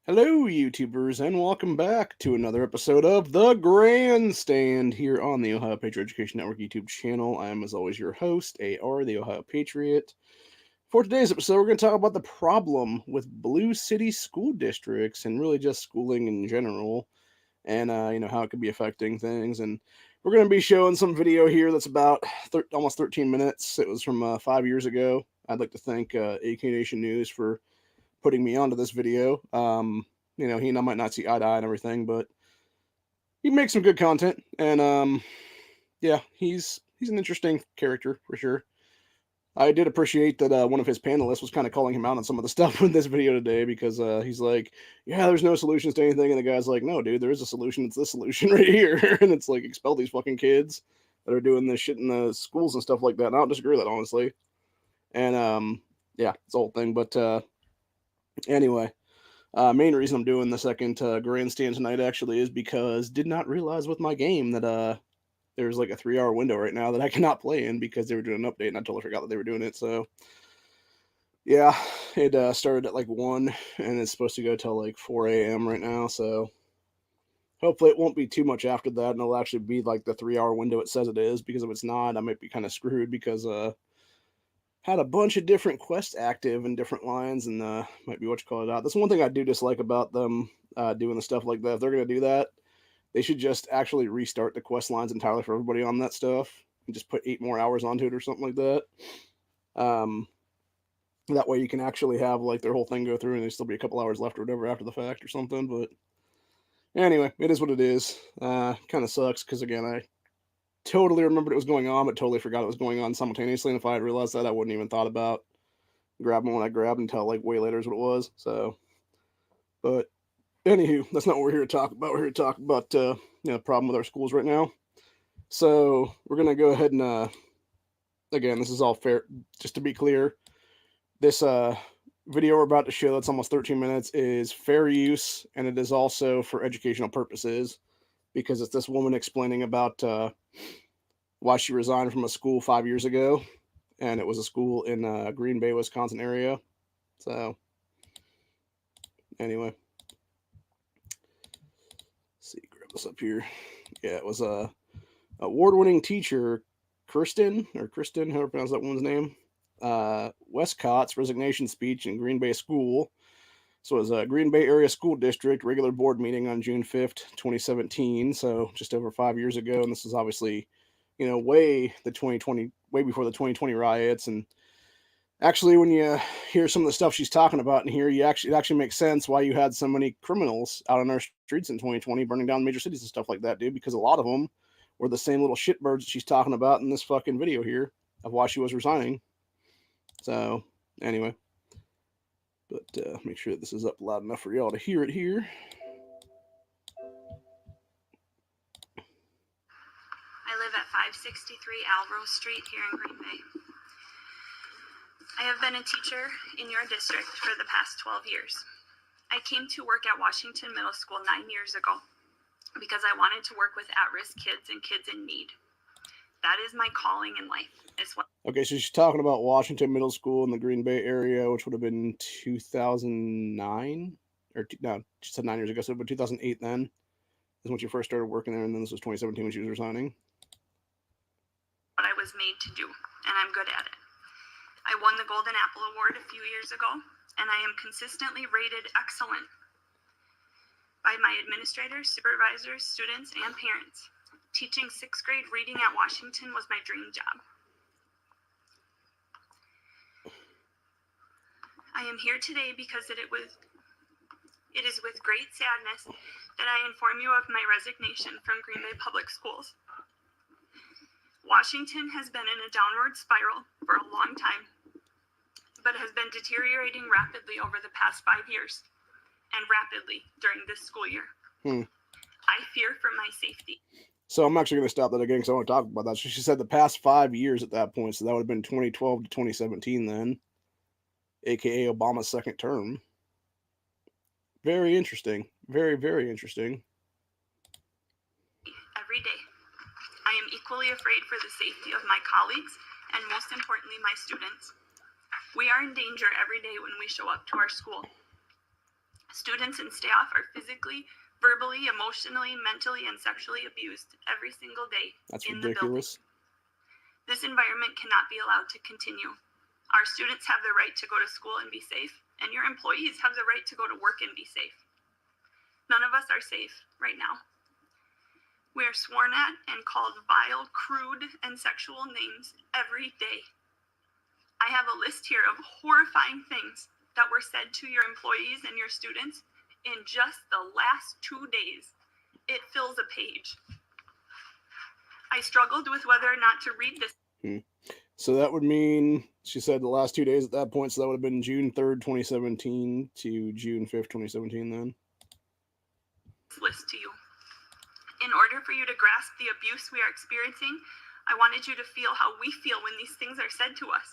Hello, YouTubers, and welcome back to another episode of The Grandstand here on the Ohio Patriot Education Network YouTube channel. I am, as always, your host, AR, the Ohio Patriot. For today's episode, we're going to talk about the problem with blue city school districts and really just schooling in general, and how it could be affecting things. And we're going to be showing some video here that's about almost 13 minutes. It was from 5 years ago. I'd like to thank AK Nation News for putting me onto this video. He and I might not see eye to eye and everything, but he makes some good content, and yeah, he's an interesting character for sure. I did appreciate that one of his panelists was kind of calling him out on some of the stuff in this video today because he's like, "Yeah, there's no solutions to anything," and the guy's like, "No, dude, there is a solution. It's this solution right here," and it's like expel these fucking kids that are doing this shit in the schools and stuff like that. And I don't disagree with that honestly, and yeah, it's the whole thing. But anyway, main reason I'm doing the second grandstand tonight actually is because did not realize with my game that there's like a 3 hour window right now that I cannot play in because they were doing an update and I totally forgot that they were doing it. So yeah, it started at like 1 and it's supposed to go till like 4 a.m. right now. So hopefully it won't be too much after that and it'll actually be like the 3 hour window it says it is, because if it's not, I might be kind of screwed because had a bunch of different quests active in different lines, and might be what you call it out. That's one thing I do dislike about them doing the stuff like that. If they're gonna do that, they should just actually restart the quest lines entirely for everybody on that stuff and just put 8 more hours onto it or something like that. Um, that way you can actually have like their whole thing go through and there's still be a couple hours left or whatever after the fact or something. But anyway, it is what it is. Kind of sucks because again, I totally remembered it was going on, but totally forgot it was going on simultaneously. And if I had realized that, I wouldn't even thought about grabbing what I grabbed until like way later is what it was. So, but anywho, that's not what we're here to talk about. We're here to talk about the problem with our schools right now. So we're gonna go ahead and again, this is all fair. Just to be clear, this video we're about to show that's almost 13 minutes is fair use, and it is also for educational purposes because it's this woman explaining about why she resigned from a school 5 years ago, and it was a school in Green Bay, Wisconsin area. So anyway, let's see, grab this up here. Yeah, it was a award-winning teacher, Kristen, however you pronounce that woman's name. Westcott's resignation speech in Green Bay School. So it was a Green Bay Area School District regular board meeting on June 5th, 2017. So just over 5 years ago, and this is obviously, way before the 2020 riots. And actually, when you hear some of the stuff she's talking about in here, it actually makes sense why you had so many criminals out on our streets in 2020 burning down major cities and stuff like that, dude. Because a lot of them were the same little shitbirds that she's talking about in this fucking video here of why she was resigning. So anyway, but make sure that this is up loud enough for y'all to hear it here. I live at 563 Alrose Street here in Green Bay. I have been a teacher in your district for the past 12 years. I came to work at Washington Middle School 9 years ago because I wanted to work with at-risk kids and kids in need. That is my calling in life as well. Okay, so she's talking about Washington Middle School in the Green Bay area, which would have been 2009, no, she said 9 years ago, so it would have been 2008 then, is when she first started working there, and then this was 2017 when she was resigning. What I was made to do, and I'm good at it. I won the Golden Apple Award a few years ago, and I am consistently rated excellent by my administrators, supervisors, students, and parents. Teaching 6th grade reading at Washington was my dream job. I am here today because it is with great sadness that I inform you of my resignation from Green Bay Public Schools. Washington has been in a downward spiral for a long time, but has been deteriorating rapidly over the past 5 years, and rapidly during this school year. I fear for my safety. So I'm actually going to stop that again because I want to talk about that. So she said the past 5 years at that point, so that would have been 2012 to 2017 then, aka Obama's second term. Very interesting. Very, very interesting. Every day. I am equally afraid for the safety of my colleagues and most importantly my students. We are in danger every day when we show up to our school. Students and staff are physically, verbally, emotionally, mentally, and sexually abused every single day in the building. Ridiculous. This environment cannot be allowed to continue. Our students have the right to go to school and be safe, and your employees have the right to go to work and be safe. None of us are safe right now. We are sworn at and called vile, crude, and sexual names every day. I have a list here of horrifying things that were said to your employees and your students in just the last 2 days. It fills a page. I struggled with whether or not to read this. So that would mean, she said, the last 2 days at that point, so that would have been June 3rd, 2017 to June 5th, 2017 then. List to you. In order for you to grasp the abuse we are experiencing, I wanted you to feel how we feel when these things are said to us.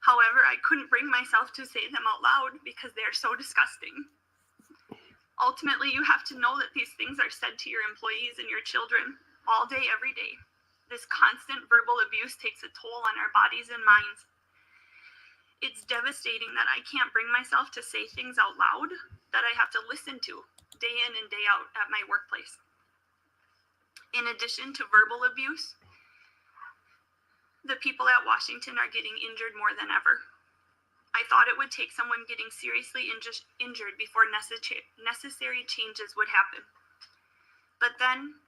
However, I couldn't bring myself to say them out loud because they are so disgusting. Ultimately, you have to know that these things are said to your employees and your children all day, every day. This constant verbal abuse takes a toll on our bodies and minds. It's devastating that I can't bring myself to say things out loud that I have to listen to day in and day out at my workplace. In addition to verbal abuse, the people at Washington are getting injured more than ever. I thought it would take someone getting seriously injured before necessary changes would happen. But then,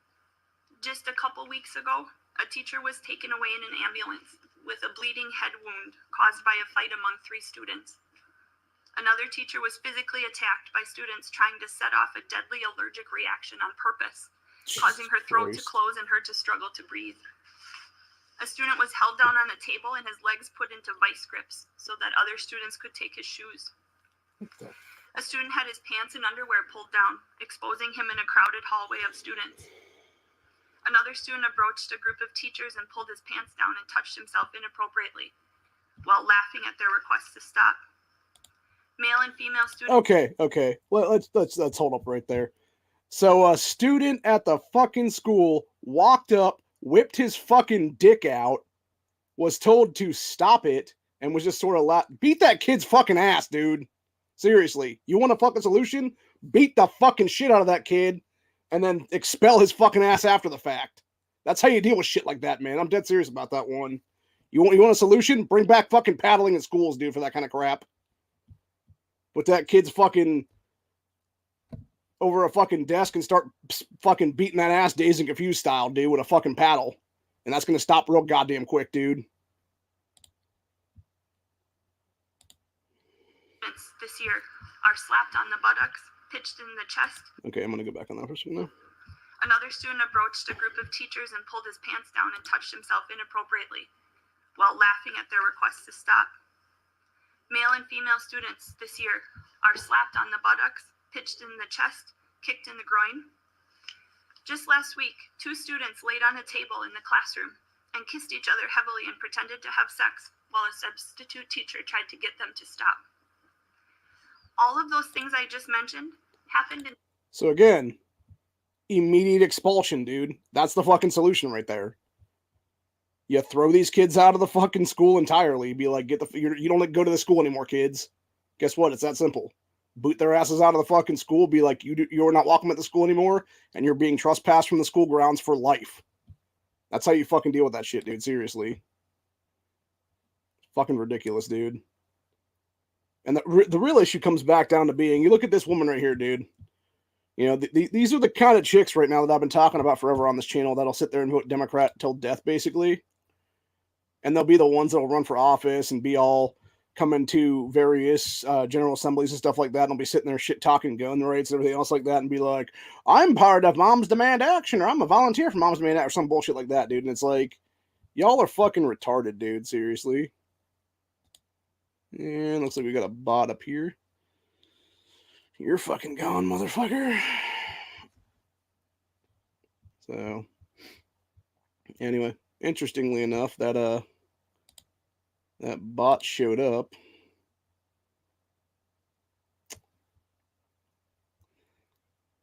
just a couple weeks ago, a teacher was taken away in an ambulance with a bleeding head wound caused by a fight among 3 students. Another teacher was physically attacked by students trying to set off a deadly allergic reaction on purpose, causing her throat to close and her to struggle to breathe. A student was held down on a table and his legs put into vice grips so that other students could take his shoes. A student had his pants and underwear pulled down, exposing him in a crowded hallway of students. Another student approached a group of teachers and pulled his pants down and touched himself inappropriately while laughing at their request to stop. Male and female students. Okay. Well, let's hold up right there. So a student at the fucking school walked up, whipped his fucking dick out, was told to stop it, and was just sort of beat that kid's fucking ass, dude. Seriously, you want a fucking solution? Beat the fucking shit out of that kid, and then expel his fucking ass after the fact. That's how you deal with shit like that, man. I'm dead serious about that one. You want a solution? Bring back fucking paddling in schools, dude, for that kind of crap. Put that kid's fucking over a fucking desk and start fucking beating that ass Dazed and Confused style, dude, with a fucking paddle. And that's going to stop real goddamn quick, dude. This year are slapped on the buttocks, pitched in the chest. Okay, I'm going to go back on that for a second now. Another student approached a group of teachers and pulled his pants down and touched himself inappropriately while laughing at their request to stop. Male and female students this year are slapped on the buttocks, pitched in the chest, kicked in the groin. Just last week, 2 students laid on a table in the classroom and kissed each other heavily and pretended to have sex while a substitute teacher tried to get them to stop. All of those things I just mentioned happened in... So again, immediate expulsion, dude. That's the fucking solution right there. You throw these kids out of the fucking school entirely. Be like, you don't go to the school anymore, kids. Guess what? It's that simple. Boot their asses out of the fucking school. Be like, you're not welcome at the school anymore, and you're being trespassed from the school grounds for life. That's how you fucking deal with that shit, dude. Seriously. Fucking ridiculous, dude. And the real issue comes back down to being, you look at this woman right here, dude. You know, these are the kind of chicks right now that I've been talking about forever on this channel that'll sit there and vote Democrat till death, basically. And they'll be the ones that'll run for office and be all coming to various general assemblies and stuff like that. And they'll be sitting there shit talking gun rights and everything else like that and be like, I'm part of Moms Demand Action, or I'm a volunteer for Moms Demand Action, or some bullshit like that, dude. And it's like, y'all are fucking retarded, dude. Seriously. And looks like we got a bot up here. You're fucking gone, motherfucker. So, anyway, interestingly enough, that bot showed up.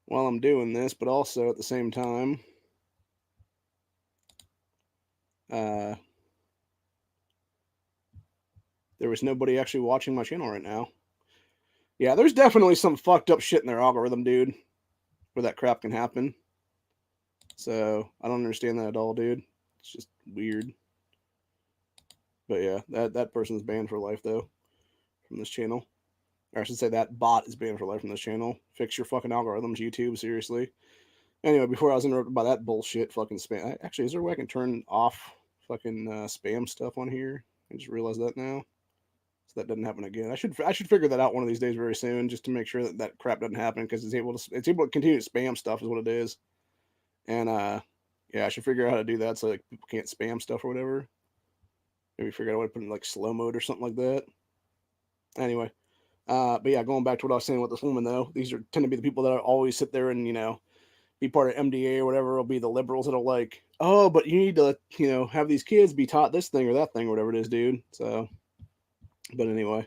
While I'm doing this, but also at the same time, there was nobody actually watching my channel right now. Yeah, there's definitely some fucked up shit in their algorithm, dude, where that crap can happen. So I don't understand that at all, dude. It's just weird. But yeah, that person's banned for life though from this channel. Or I should say that bot is banned for life from this channel. Fix your fucking algorithms, YouTube. Seriously. Anyway, before I was interrupted by that bullshit fucking spam. Actually, is there a way I can turn off fucking spam stuff on here? I just realized that now. So that doesn't happen again. I should figure that out one of these days very soon, just to make sure that that crap doesn't happen, because it's able to continue to spam stuff is what it is. And yeah, I should figure out how to do that so like people can't spam stuff or whatever. Maybe figure out how to put it in like slow mode or something like that. Anyway, but yeah, going back to what I was saying with this woman though, these tend to be the people that always sit there and be part of MDA or whatever. It'll be the liberals that'll like, oh, but you need to have these kids be taught this thing or that thing or whatever it is, dude. So, but anyway.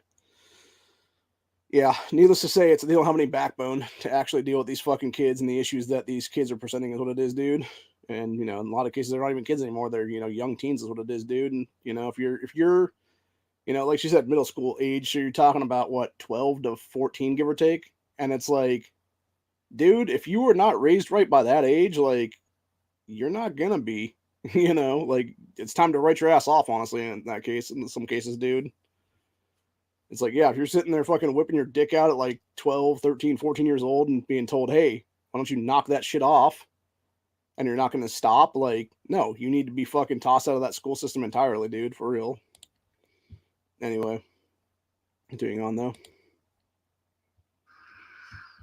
Yeah, needless to say, they don't have any backbone to actually deal with these fucking kids and the issues that these kids are presenting is what it is, dude. And in a lot of cases, they're not even kids anymore. They're young teens is what it is, dude. And if you're like she said, middle school age, so you're talking about what 12 to 14, give or take. And it's like, dude, if you were not raised right by that age, like you're not gonna be, like it's time to write your ass off. Honestly, in that case, in some cases, dude. It's like, yeah, if you're sitting there fucking whipping your dick out at like 12, 13, 14 years old and being told, hey, why don't you knock that shit off? And you're not going to stop. Like, no, you need to be fucking tossed out of that school system entirely, dude, for real. Anyway, continuing on though.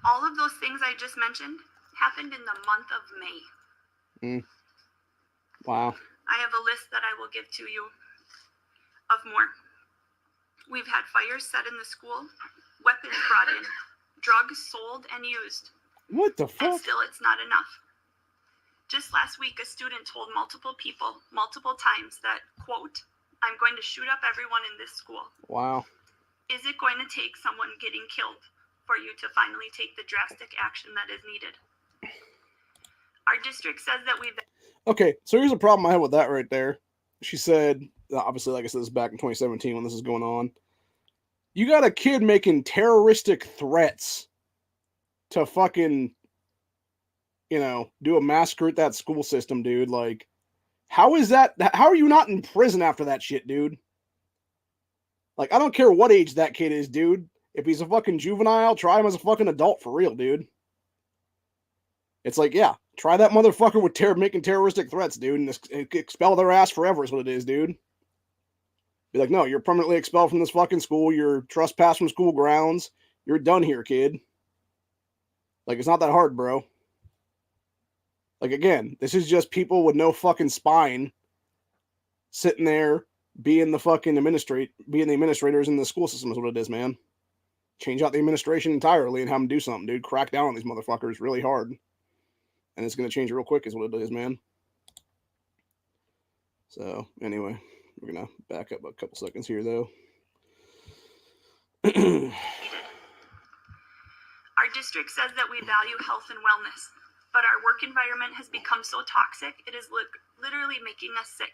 All of those things I just mentioned happened in the month of May. Wow. I have a list that I will give to you of more. We've had fires set in the school, weapons brought in, drugs sold and used. What the fuck? And still it's not enough. Just last week, a student told multiple people, multiple times that, quote, I'm going to shoot up everyone in this school. Wow. Is it going to take someone getting killed for you to finally take the drastic action that is needed? Our district says that we've... Okay, so here's a problem I have with that right there. She said, obviously, like I said, this is back in 2017 when this is going on. You got a kid making terroristic threats to fucking, do a massacre at that school system, dude. Like, how is that? How are you not in prison after that shit, dude? Like, I don't care what age that kid is, dude. If he's a fucking juvenile, try him as a fucking adult for real, dude. It's like, yeah, try that motherfucker with making terroristic threats, dude, and expel their ass forever is what it is, dude. Be like, no, you're permanently expelled from this fucking school. You're trespassed from school grounds. You're done here, kid. Like, it's not that hard, bro. Like, again, this is just people with no fucking spine sitting there being the administrators in the school system is what it is, man. Change out the administration entirely and have them do something, dude. Crack down on these motherfuckers really hard. And it's going to change real quick is what it is, man. So, anyway, we're going to back up a couple seconds here, though. Our district says that we value health and wellness, but our work environment has become so toxic, it is literally making us sick.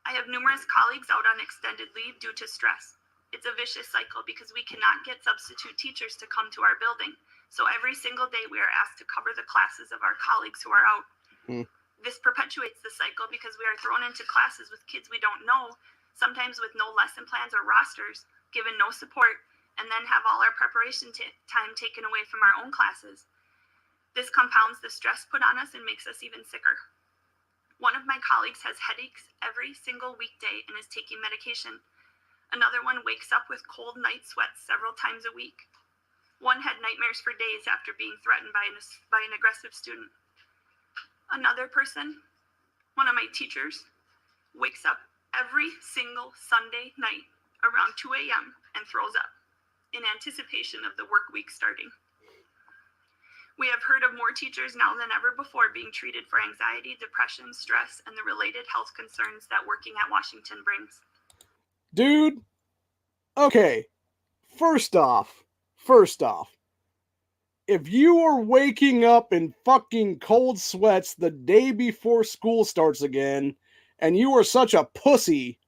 I have numerous colleagues out on extended leave due to stress. It's a vicious cycle because we cannot get substitute teachers to come to our building. So every single day we are asked to cover the classes of our colleagues who are out. This perpetuates the cycle because we are thrown into classes with kids we don't know, sometimes with no lesson plans or rosters, given no support, and then have all our preparation time taken away from our own classes. This compounds the stress put on us and makes us even sicker. One of my colleagues has headaches every single weekday and is taking medication. Another one wakes up with cold night sweats several times a week. One had nightmares for days after being threatened by an aggressive student. Another person, one of my teachers, wakes up every single Sunday night around 2 a.m. and throws up in anticipation of the work week starting. We have heard of more teachers now than ever before being treated for anxiety, depression, stress, and the related health concerns that working at Washington brings. Dude, okay, first off, if you are waking up in fucking cold sweats the day before school starts again, and you are such a pussy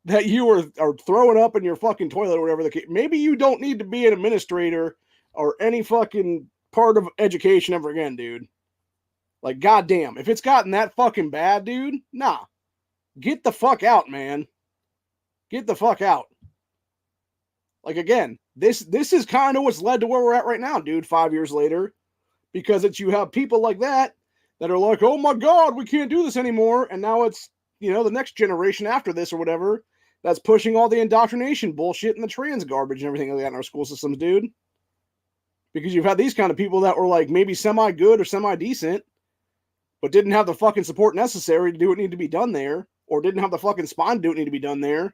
that you are throwing up in your fucking toilet or whatever the case. Maybe you don't need to be an administrator or any fucking part of education ever again, dude. Like, goddamn, if it's gotten that fucking bad, dude, nah, get the fuck out, man. Get the fuck out. Like, again, this is kind of what's led to where we're at right now, dude. 5 years later, because you have people like that are like, oh my god, we can't do this anymore, and now it's the next generation after this or whatever that's pushing all the indoctrination bullshit and the trans garbage and everything like that in our school systems, dude. Because you've had these kind of people that were like maybe semi-good or semi-decent, but didn't have the fucking support necessary to do what needed to be done there, or didn't have the fucking spine to do what needed to be done there,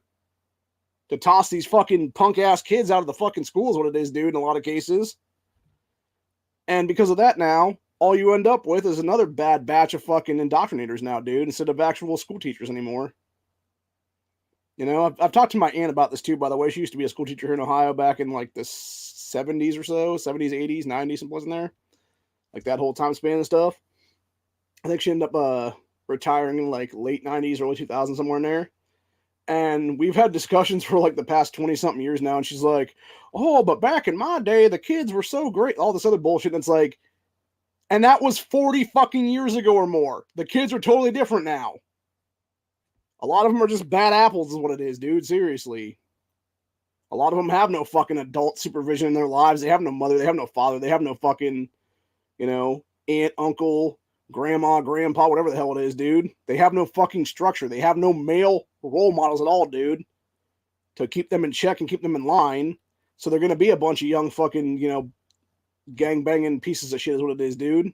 to toss these fucking punk-ass kids out of the fucking school is what it is, dude, in a lot of cases. And because of that now, all you end up with is another bad batch of fucking indoctrinators now, dude, instead of actual school teachers anymore. I've talked to my aunt about this too, by the way. She used to be a school teacher here in Ohio back in like the 70s or so, 70s, 80s, 90s, someplace in there. Like that whole time span and stuff. I think she ended up retiring in like late 90s, early 2000s, somewhere in there. And we've had discussions for like the past 20-something years now, and she's like, oh, but back in my day, the kids were so great, all this other bullshit, and it's like, and that was 40 fucking years ago or more. The kids are totally different now. A lot of them are just bad apples is what it is, dude, seriously. A lot of them have no fucking adult supervision in their lives. They have no mother, they have no father, they have no fucking, aunt, uncle, grandma, grandpa, whatever the hell it is, dude. They have no fucking structure. They have no male role models at all, dude, to keep them in check and keep them in line. So they're going to be a bunch of young fucking, gang banging pieces of shit is what it is, dude.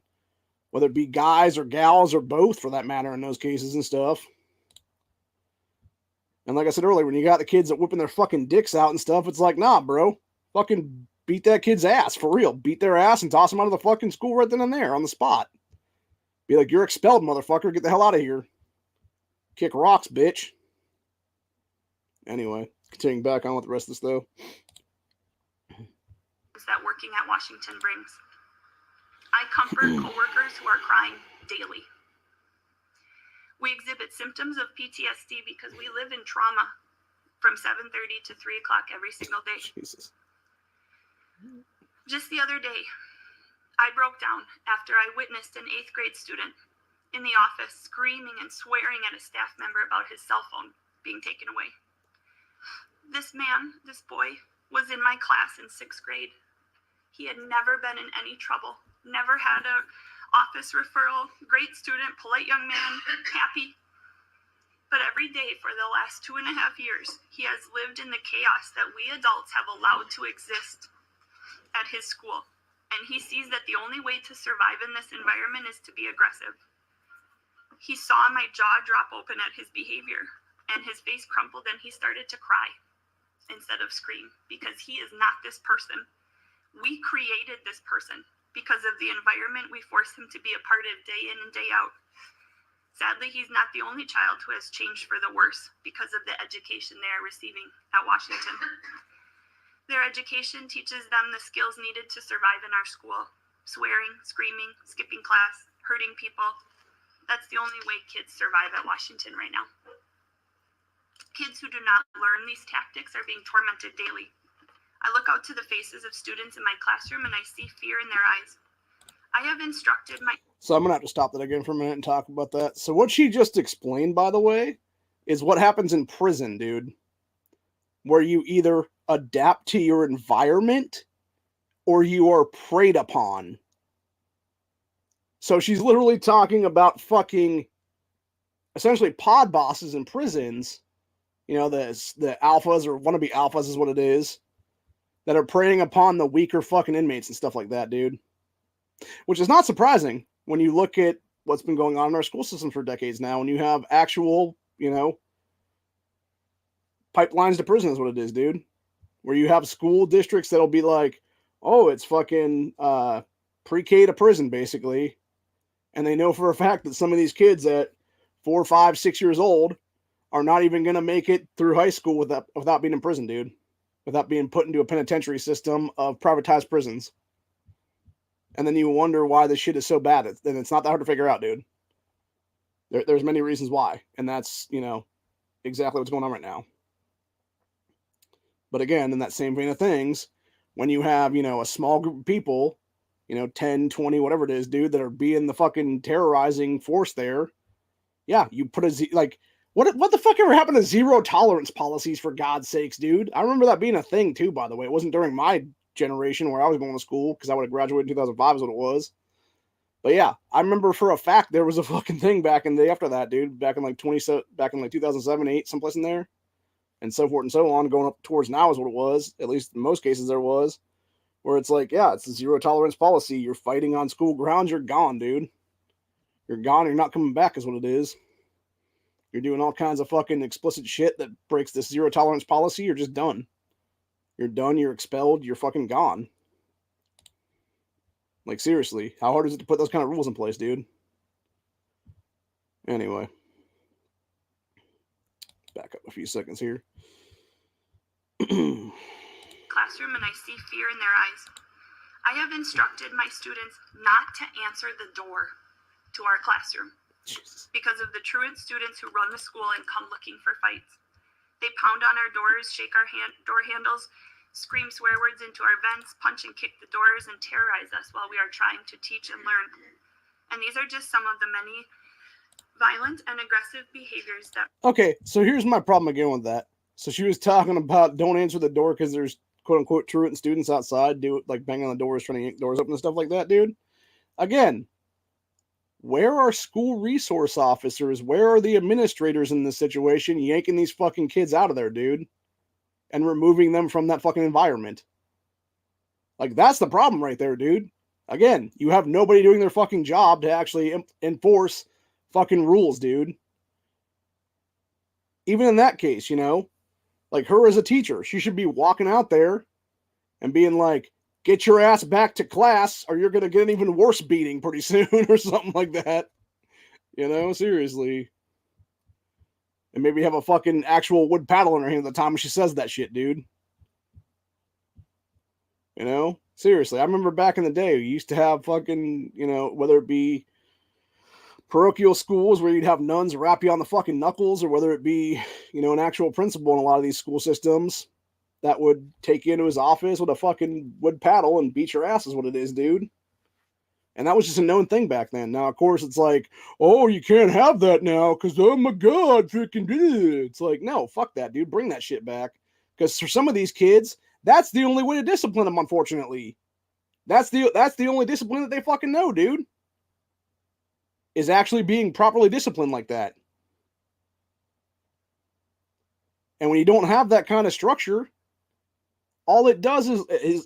Whether it be guys or gals or both for that matter in those cases and stuff. And like I said earlier, when you got the kids that whipping their fucking dicks out and stuff, it's like, nah, bro. Fucking beat that kid's ass, for real. Beat their ass and toss them out of the fucking school right then and there on the spot. Be like, you're expelled, motherfucker. Get the hell out of here. Kick rocks, bitch. Anyway, continuing back on with the rest of this, though. That working at Washington brings. I comfort coworkers who are crying daily. We exhibit symptoms of PTSD because we live in trauma from 7:30 to 3 o'clock every single day. Jesus. Just the other day, I broke down after I witnessed an 8th grade student in the office screaming and swearing at a staff member about his cell phone being taken away. This boy, was in my class in 6th grade. He had never been in any trouble, never had a office referral, great student, polite young man, happy. But every day for the last 2.5 years, he has lived in the chaos that we adults have allowed to exist at his school. And he sees that the only way to survive in this environment is to be aggressive. He saw my jaw drop open at his behavior, and his face crumpled, and he started to cry instead of scream, because he is not this person. We created this person because of the environment we forced him to be a part of day in and day out. Sadly, he's not the only child who has changed for the worse because of the education they are receiving at Washington. Their education teaches them the skills needed to survive in our school. Swearing, screaming, skipping class, hurting people. That's the only way kids survive at Washington right now. Kids who do not learn these tactics are being tormented daily. I look out to the faces of students in my classroom and I see fear in their eyes. I have instructed my... So I'm going to have to stop that again for a minute and talk about that. So what she just explained, by the way, is what happens in prison, dude. Where you either adapt to your environment or you are preyed upon. So she's literally talking about fucking essentially pod bosses in prisons. The alphas or wannabe alphas is what it is. That are preying upon the weaker fucking inmates and stuff like that, dude. Which is not surprising when you look at what's been going on in our school system for decades now, when you have actual, pipelines to prison is what it is, dude. Where you have school districts that'll be like, oh, it's fucking pre-K to prison, basically. And they know for a fact that some of these kids at 4, 5, 6 years old are not even going to make it through high school without being in prison, dude. Without being put into a penitentiary system of privatized prisons. And then you wonder why this shit is so bad. And it's not that hard to figure out, dude. There's many reasons why. And that's, exactly what's going on right now. But again, in that same vein of things, when you have, a small group of people, 10, 20, whatever it is, dude, that are being the fucking terrorizing force there, yeah, you put what the fuck ever happened to zero tolerance policies, for God's sakes, dude? I remember that being a thing too, by the way. It wasn't during my generation where I was going to school, because I would have graduated in 2005 is what it was. But yeah, I remember for a fact there was a fucking thing back in the day after that, dude, back in like 2007, 8, someplace in there, and so forth and so on, going up towards now is what it was. At least in most cases there was, where it's like, yeah, it's a zero tolerance policy. You're fighting on school grounds, you're gone, dude. You're gone, you're not coming back is what it is. You're doing all kinds of fucking explicit shit that breaks this zero tolerance policy, you're just done. You're done, you're expelled, you're fucking gone. Like, seriously, how hard is it to put those kind of rules in place, dude? Anyway. Back up a few seconds here. Classroom, and I see fear in their eyes. I have instructed my students not to answer the door to our classroom because of the truant students who run the school and come looking for fights. They pound on our doors, shake our door handles, scream swear words into our vents, punch and kick the doors, and terrorize us while we are trying to teach and learn. And these are just some of the many violent and aggressive behaviors that... Okay, so here's my problem again with that. So she was talking about don't answer the door because there's quote-unquote truant students outside, like banging on the doors, trying to yank doors open and stuff like that, dude. Again, where are school resource officers? Where are the administrators in this situation yanking these fucking kids out of there, dude? And removing them from that fucking environment. Like, that's the problem right there, dude. Again, you have nobody doing their fucking job to actually enforce fucking rules, dude. Even in that case, like her as a teacher, she should be walking out there and being like, get your ass back to class or you're going to get an even worse beating pretty soon or something like that. Seriously. And maybe have a fucking actual wood paddle in her hand at the time when she says that shit, dude. Seriously. I remember back in the day, we used to have fucking, whether it be parochial schools where you'd have nuns rap you on the fucking knuckles, or whether it be, an actual principal in a lot of these school systems that would take you into his office with a fucking wood paddle and beat your ass is what it is, dude. And that was just a known thing back then. Now, of course, it's like, oh, you can't have that now because, oh my God, freaking. It's like, no, fuck that, dude. Bring that shit back. Because for some of these kids, that's the only way to discipline them, unfortunately. That's the only discipline that they fucking know, dude. Is actually being properly disciplined like that. And when you don't have that kind of structure, all it does is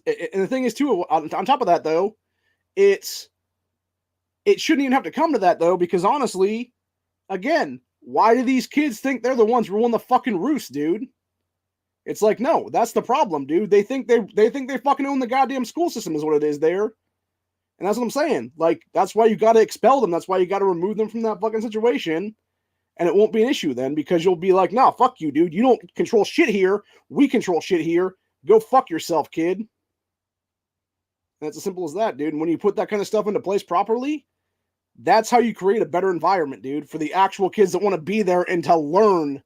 and the thing is too, on top of that though, it shouldn't even have to come to that though, because honestly, again, why do these kids think they're the ones ruling the fucking roost, dude? It's like, no, that's the problem, dude. They think they fucking own the goddamn school system is what it is there. And that's what I'm saying. Like, that's why you got to expel them. That's why you got to remove them from that fucking situation. And it won't be an issue then, because you'll be like, nah, fuck you, dude. You don't control shit here. We control shit here. Go fuck yourself, kid. And it's as simple as that, dude. And when you put that kind of stuff into place properly, that's how you create a better environment, dude, for the actual kids that want to be there and to learn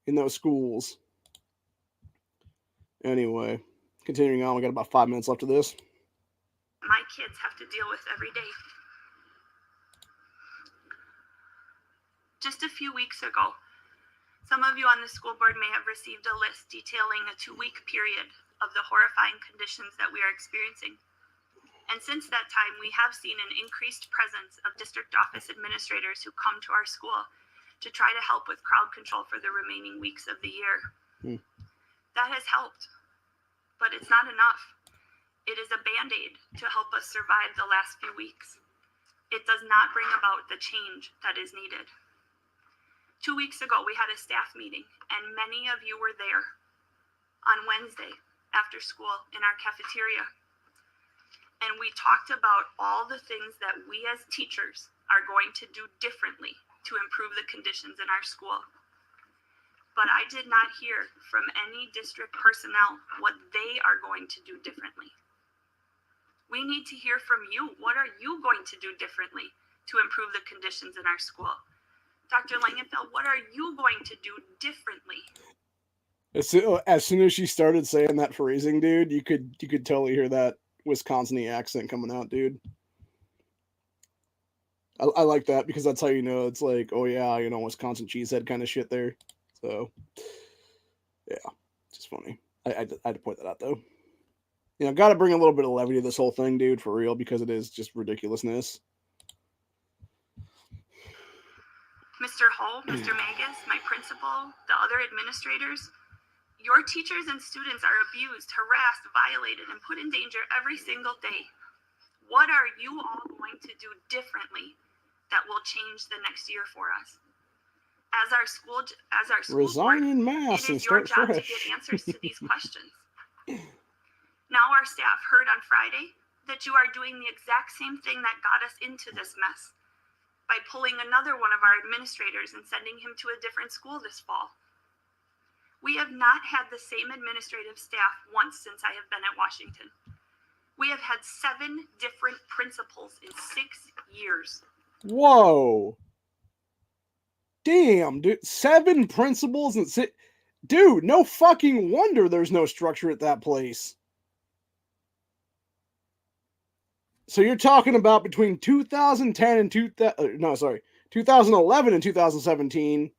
in those schools. Anyway, continuing on, we got about 5 minutes left of this. My kids have to deal with every day. Just a few weeks ago, some of you on the school board may have received a list detailing a 2-week period of the horrifying conditions that we are experiencing. And since that time, we have seen an increased presence of district office administrators who come to our school to try to help with crowd control for the remaining weeks of the year. That has helped, but it's not enough. It is a Band-Aid to help us survive the last few weeks. It does not bring about the change that is needed. 2 weeks ago, we had a staff meeting, and many of you were there on Wednesday after school in our cafeteria. And we talked about all the things that we as teachers are going to do differently to improve the conditions in our school. But I did not hear from any district personnel what they are going to do differently. We need to hear from you. What are you going to do differently to improve the conditions in our school? Dr. Langenfeld, what are you going to do differently? As soon as she started saying that phrasing, dude, you could totally hear that Wisconsin accent coming out, dude. I like that because that's how you know it's like, oh yeah, you know, Wisconsin cheesehead kind of shit there. So yeah, just funny. I had to point that out though. You know, got to bring a little bit of levity to this whole thing, dude, for real, because it is just ridiculousness. Mr. Hull, Mr. Magus, my principal, the other administrators, your teachers and students are abused, harassed, violated, and put in danger every single day. What are you all going to do differently that will change the next year for us? As our school Resign board, in mass it and is your start job fresh. to get answers to these questions. Now our staff heard on Friday that you are doing the exact same thing that got us into this mess by pulling another one of our administrators and sending him to a different school this fall. We have not had the same administrative staff once since I have been at Washington. We have had 7 different principals in 6 years. Whoa. Damn, dude. 7 principals and 6. Dude, no fucking wonder there's no structure at that place. So you're talking about between 2010 and 2011 and 2017,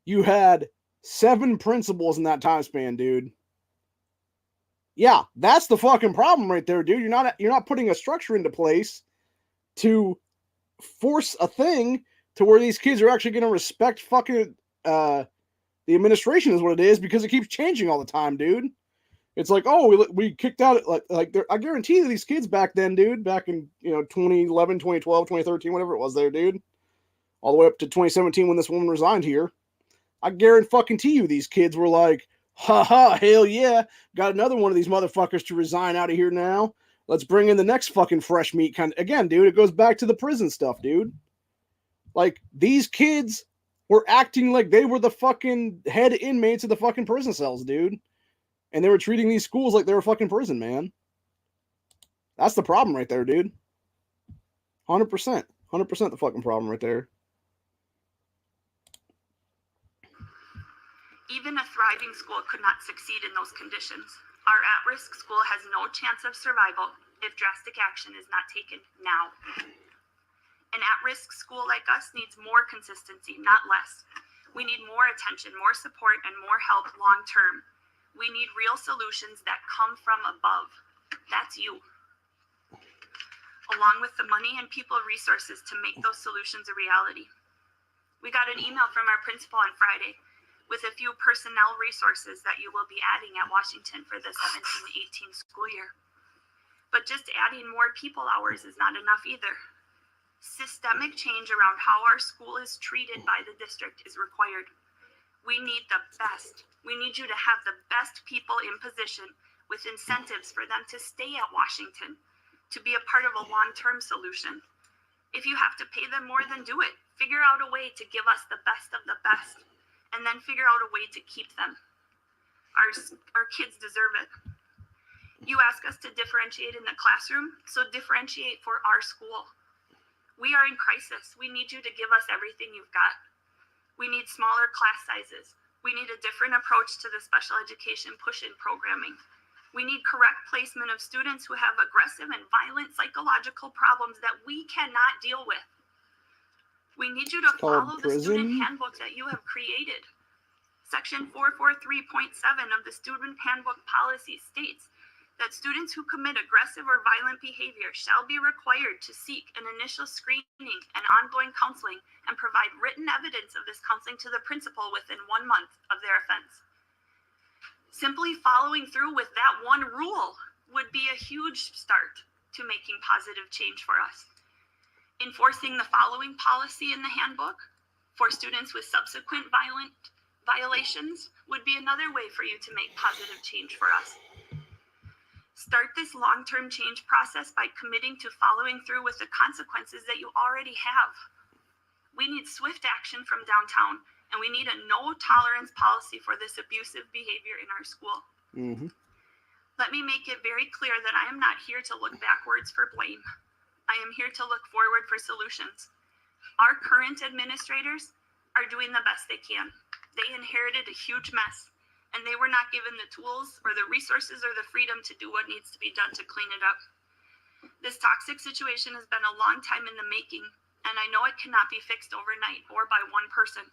you had 7 principals in that time span, dude. Yeah, that's the fucking problem right there, dude. You're not putting a structure into place to force a thing to where these kids are actually going to respect fucking the administration is what it is, because it keeps changing all the time, dude. It's like, oh, we kicked out like I guarantee that these kids back then, dude, back in 2011, 2012, 2013, whatever it was there, dude, all the way up to 2017 when this woman resigned here, I guarantee you these kids were like, haha, hell yeah, got another one of these motherfuckers to resign out of here now. Let's bring in the next fucking fresh meat kind of. Again, dude, it goes back to the prison stuff, dude. Like, these kids were acting like they were the fucking head inmates of the fucking prison cells, dude. And they were treating these schools like they were fucking prison, man. That's the problem right there, dude. 100%. 100% the fucking problem right there. Even a thriving school could not succeed in those conditions. Our at-risk school has no chance of survival if drastic action is not taken now. An at-risk school like us needs more consistency, not less. We need more attention, more support, and more help long-term. We need real solutions that come from above. That's you. Along with the money and people resources to make those solutions a reality. We got an email from our principal on Friday with a few personnel resources that you will be adding at Washington for the 17-18 school year. But just adding more people hours is not enough either. Systemic change around how our school is treated by the district is required. We need the best. We need you to have the best people in position with incentives for them to stay at Washington, to be a part of a long-term solution. If you have to pay them more, then do it. Figure out a way to give us the best of the best, and then figure out a way to keep them. Our kids deserve it. You ask us to differentiate in the classroom, so differentiate for our school. We are in crisis. We need you to give us everything you've got. We need smaller class sizes. We need a different approach to the special education push-in programming. We need correct placement of students who have aggressive and violent psychological problems that we cannot deal with. We need you to follow the student handbook that you have created. Section 443.7 of the student handbook policy states that students who commit aggressive or violent behavior shall be required to seek an initial screening and ongoing counseling and provide written evidence of this counseling to the principal within 1 month of their offense. Simply following through with that one rule would be a huge start to making positive change for us. Enforcing the following policy in the handbook for students with subsequent violent violations would be another way for you to make positive change for us. Start this long-term change process by committing to following through with the consequences that you already have. We need swift action from downtown, and we need a no-tolerance policy for this abusive behavior in our school. Mm-hmm. Let me make it very clear that I am not here to look backwards for blame. I am here to look forward for solutions. Our current administrators are doing the best they can. They inherited a huge mess, and they were not given the tools or the resources or the freedom to do what needs to be done to clean it up. This toxic situation has been a long time in the making, and I know it cannot be fixed overnight or by one person.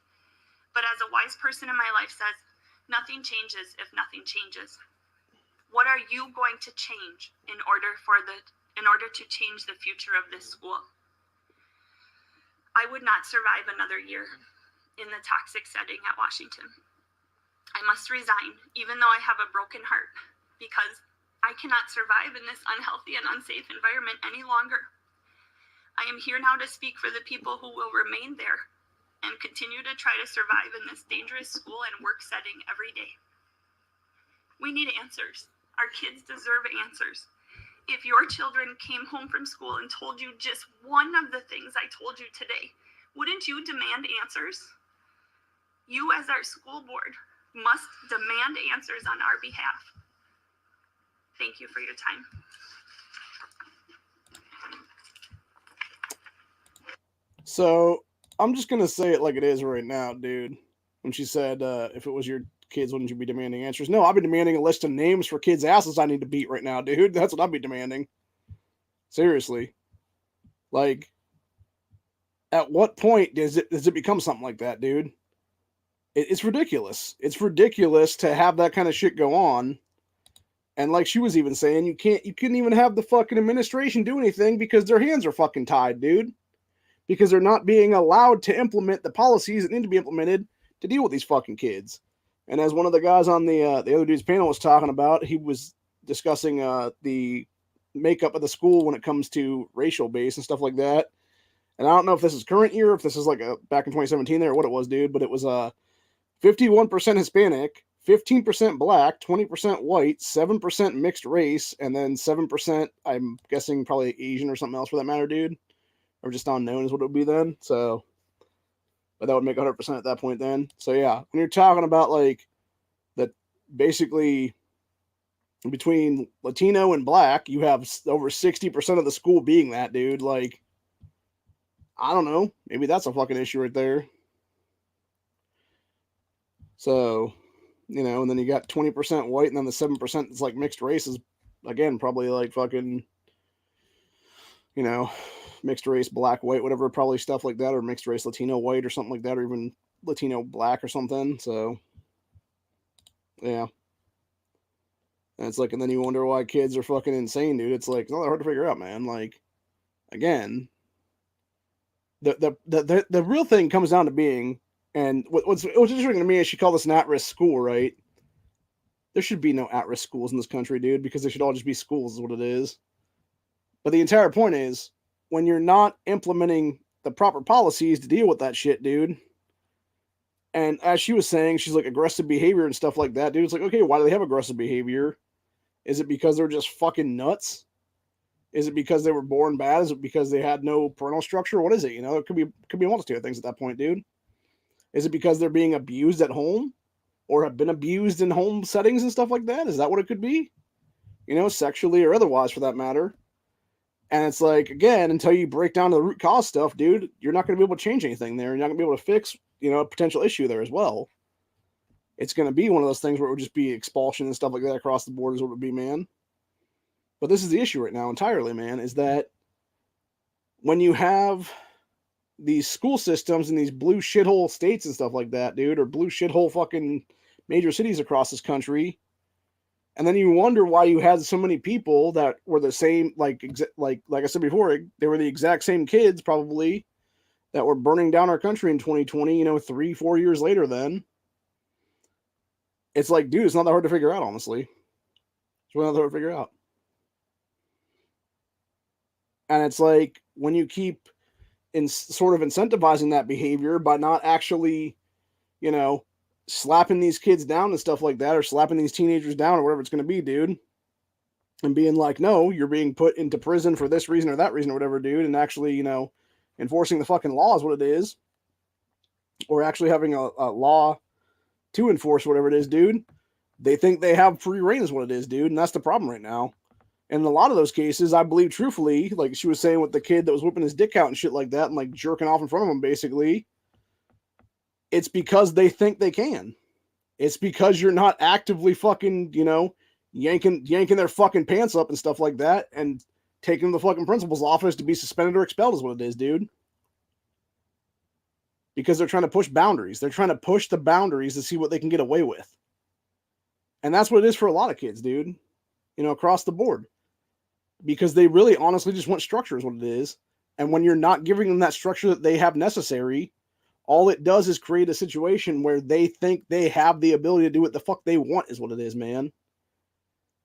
But as a wise person in my life says, nothing changes if nothing changes. What are you going to change in order to change the future of this school? I would not survive another year in the toxic setting at Washington. I must resign, even though I have a broken heart, because I cannot survive in this unhealthy and unsafe environment any longer. I am here now to speak for the people who will remain there and continue to try to survive in this dangerous school and work setting every day. We need answers. Our kids deserve answers. If your children came home from school and told you just one of the things I told you today, wouldn't you demand answers? You, as our school board, must demand answers on our behalf. Thank you for your time. So I'm just going to say it like it is right now, dude. When she said, if it was your kids, wouldn't you be demanding answers? No, I'd be demanding a list of names for kids' asses I need to beat right now, dude. That's what I'd be demanding. Seriously. Like, at what point does it become something like that, dude? It's ridiculous. It's ridiculous to have that kind of shit go on. And like she was even saying, you couldn't even have the fucking administration do anything because their hands are fucking tied, dude. Because they're not being allowed to implement the policies that need to be implemented to deal with these fucking kids. And as one of the guys on the other dude's panel was talking about, he was discussing the makeup of the school when it comes to racial base and stuff like that. And I don't know if this is current year, if this is like back in 2017 there or what it was, dude, but it was 51% Hispanic, 15% black, 20% white, 7% mixed race, and then 7%, I'm guessing probably Asian or something else for that matter, dude. Or just unknown is what it would be then. So, but that would make 100% at that point then. So yeah, when you're talking about like that, basically between Latino and black, you have over 60% of the school being that, dude. Like, I don't know, maybe that's a fucking issue right there. So, you know, and then you got 20% white, and then the 7% is like mixed races. Again, probably like fucking, you know, mixed race, black, white, whatever, probably stuff like that, or mixed race, Latino, white, or something like that, or even Latino, black, or something. So, yeah. And it's like, and then you wonder why kids are fucking insane, dude. It's like, it's not that hard to figure out, man. Like, again, the real thing comes down to being, and what's interesting to me is she called this an at-risk school, right? There should be no at-risk schools in this country, dude, because they should all just be schools, is what it is. But the entire point is, when you're not implementing the proper policies to deal with that shit, dude. And as she was saying, she's like aggressive behavior and stuff like that, dude. It's like, okay, why do they have aggressive behavior? Is it because they're just fucking nuts? Is it because they were born bad? Is it because they had no parental structure? What is it? You know, it could be a multitude of things at that point, dude. Is it because they're being abused at home or have been abused in home settings and stuff like that? Is that what it could be? You know, sexually or otherwise for that matter. And it's like, again, until you break down the root cause stuff, dude, you're not going to be able to change anything there. You're not going to be able to fix, you know, a potential issue there as well. It's going to be one of those things where it would just be expulsion and stuff like that across the board is what it would be, man. But this is the issue right now entirely, man, is that when you have these school systems in these blue shithole states and stuff like that, dude, or blue shithole fucking major cities across this country, and then you wonder why you had so many people that were the same, like I said before, they were the exact same kids probably that were burning down our country in 2020, you know, 3-4 years later then. It's like, dude, it's not that hard to figure out, honestly. It's really not that hard to figure out. And it's like, when you keep sort of incentivizing that behavior by not actually, you know, slapping these kids down and stuff like that, or slapping these teenagers down or whatever it's going to be, dude, and being like, no, you're being put into prison for this reason or that reason or whatever, dude, and actually, you know, enforcing the fucking law is what it is, or actually having a law to enforce whatever it is, dude. They think they have free reign is what it is, dude, and that's the problem right now. And in a lot of those cases, I believe truthfully, like she was saying with the kid that was whipping his dick out and shit like that and like jerking off in front of him, basically, it's because they think they can. It's because you're not actively fucking, yanking their fucking pants up and stuff like that and taking them to the fucking principal's office to be suspended or expelled is what it is, dude. Because they're trying to push boundaries. They're trying to push the boundaries to see what they can get away with. And that's what it is for a lot of kids, dude. Across the board. Because they really honestly just want structure is what it is. And when you're not giving them that structure that they have necessary, all it does is create a situation where they think they have the ability to do what the fuck they want is what it is, man.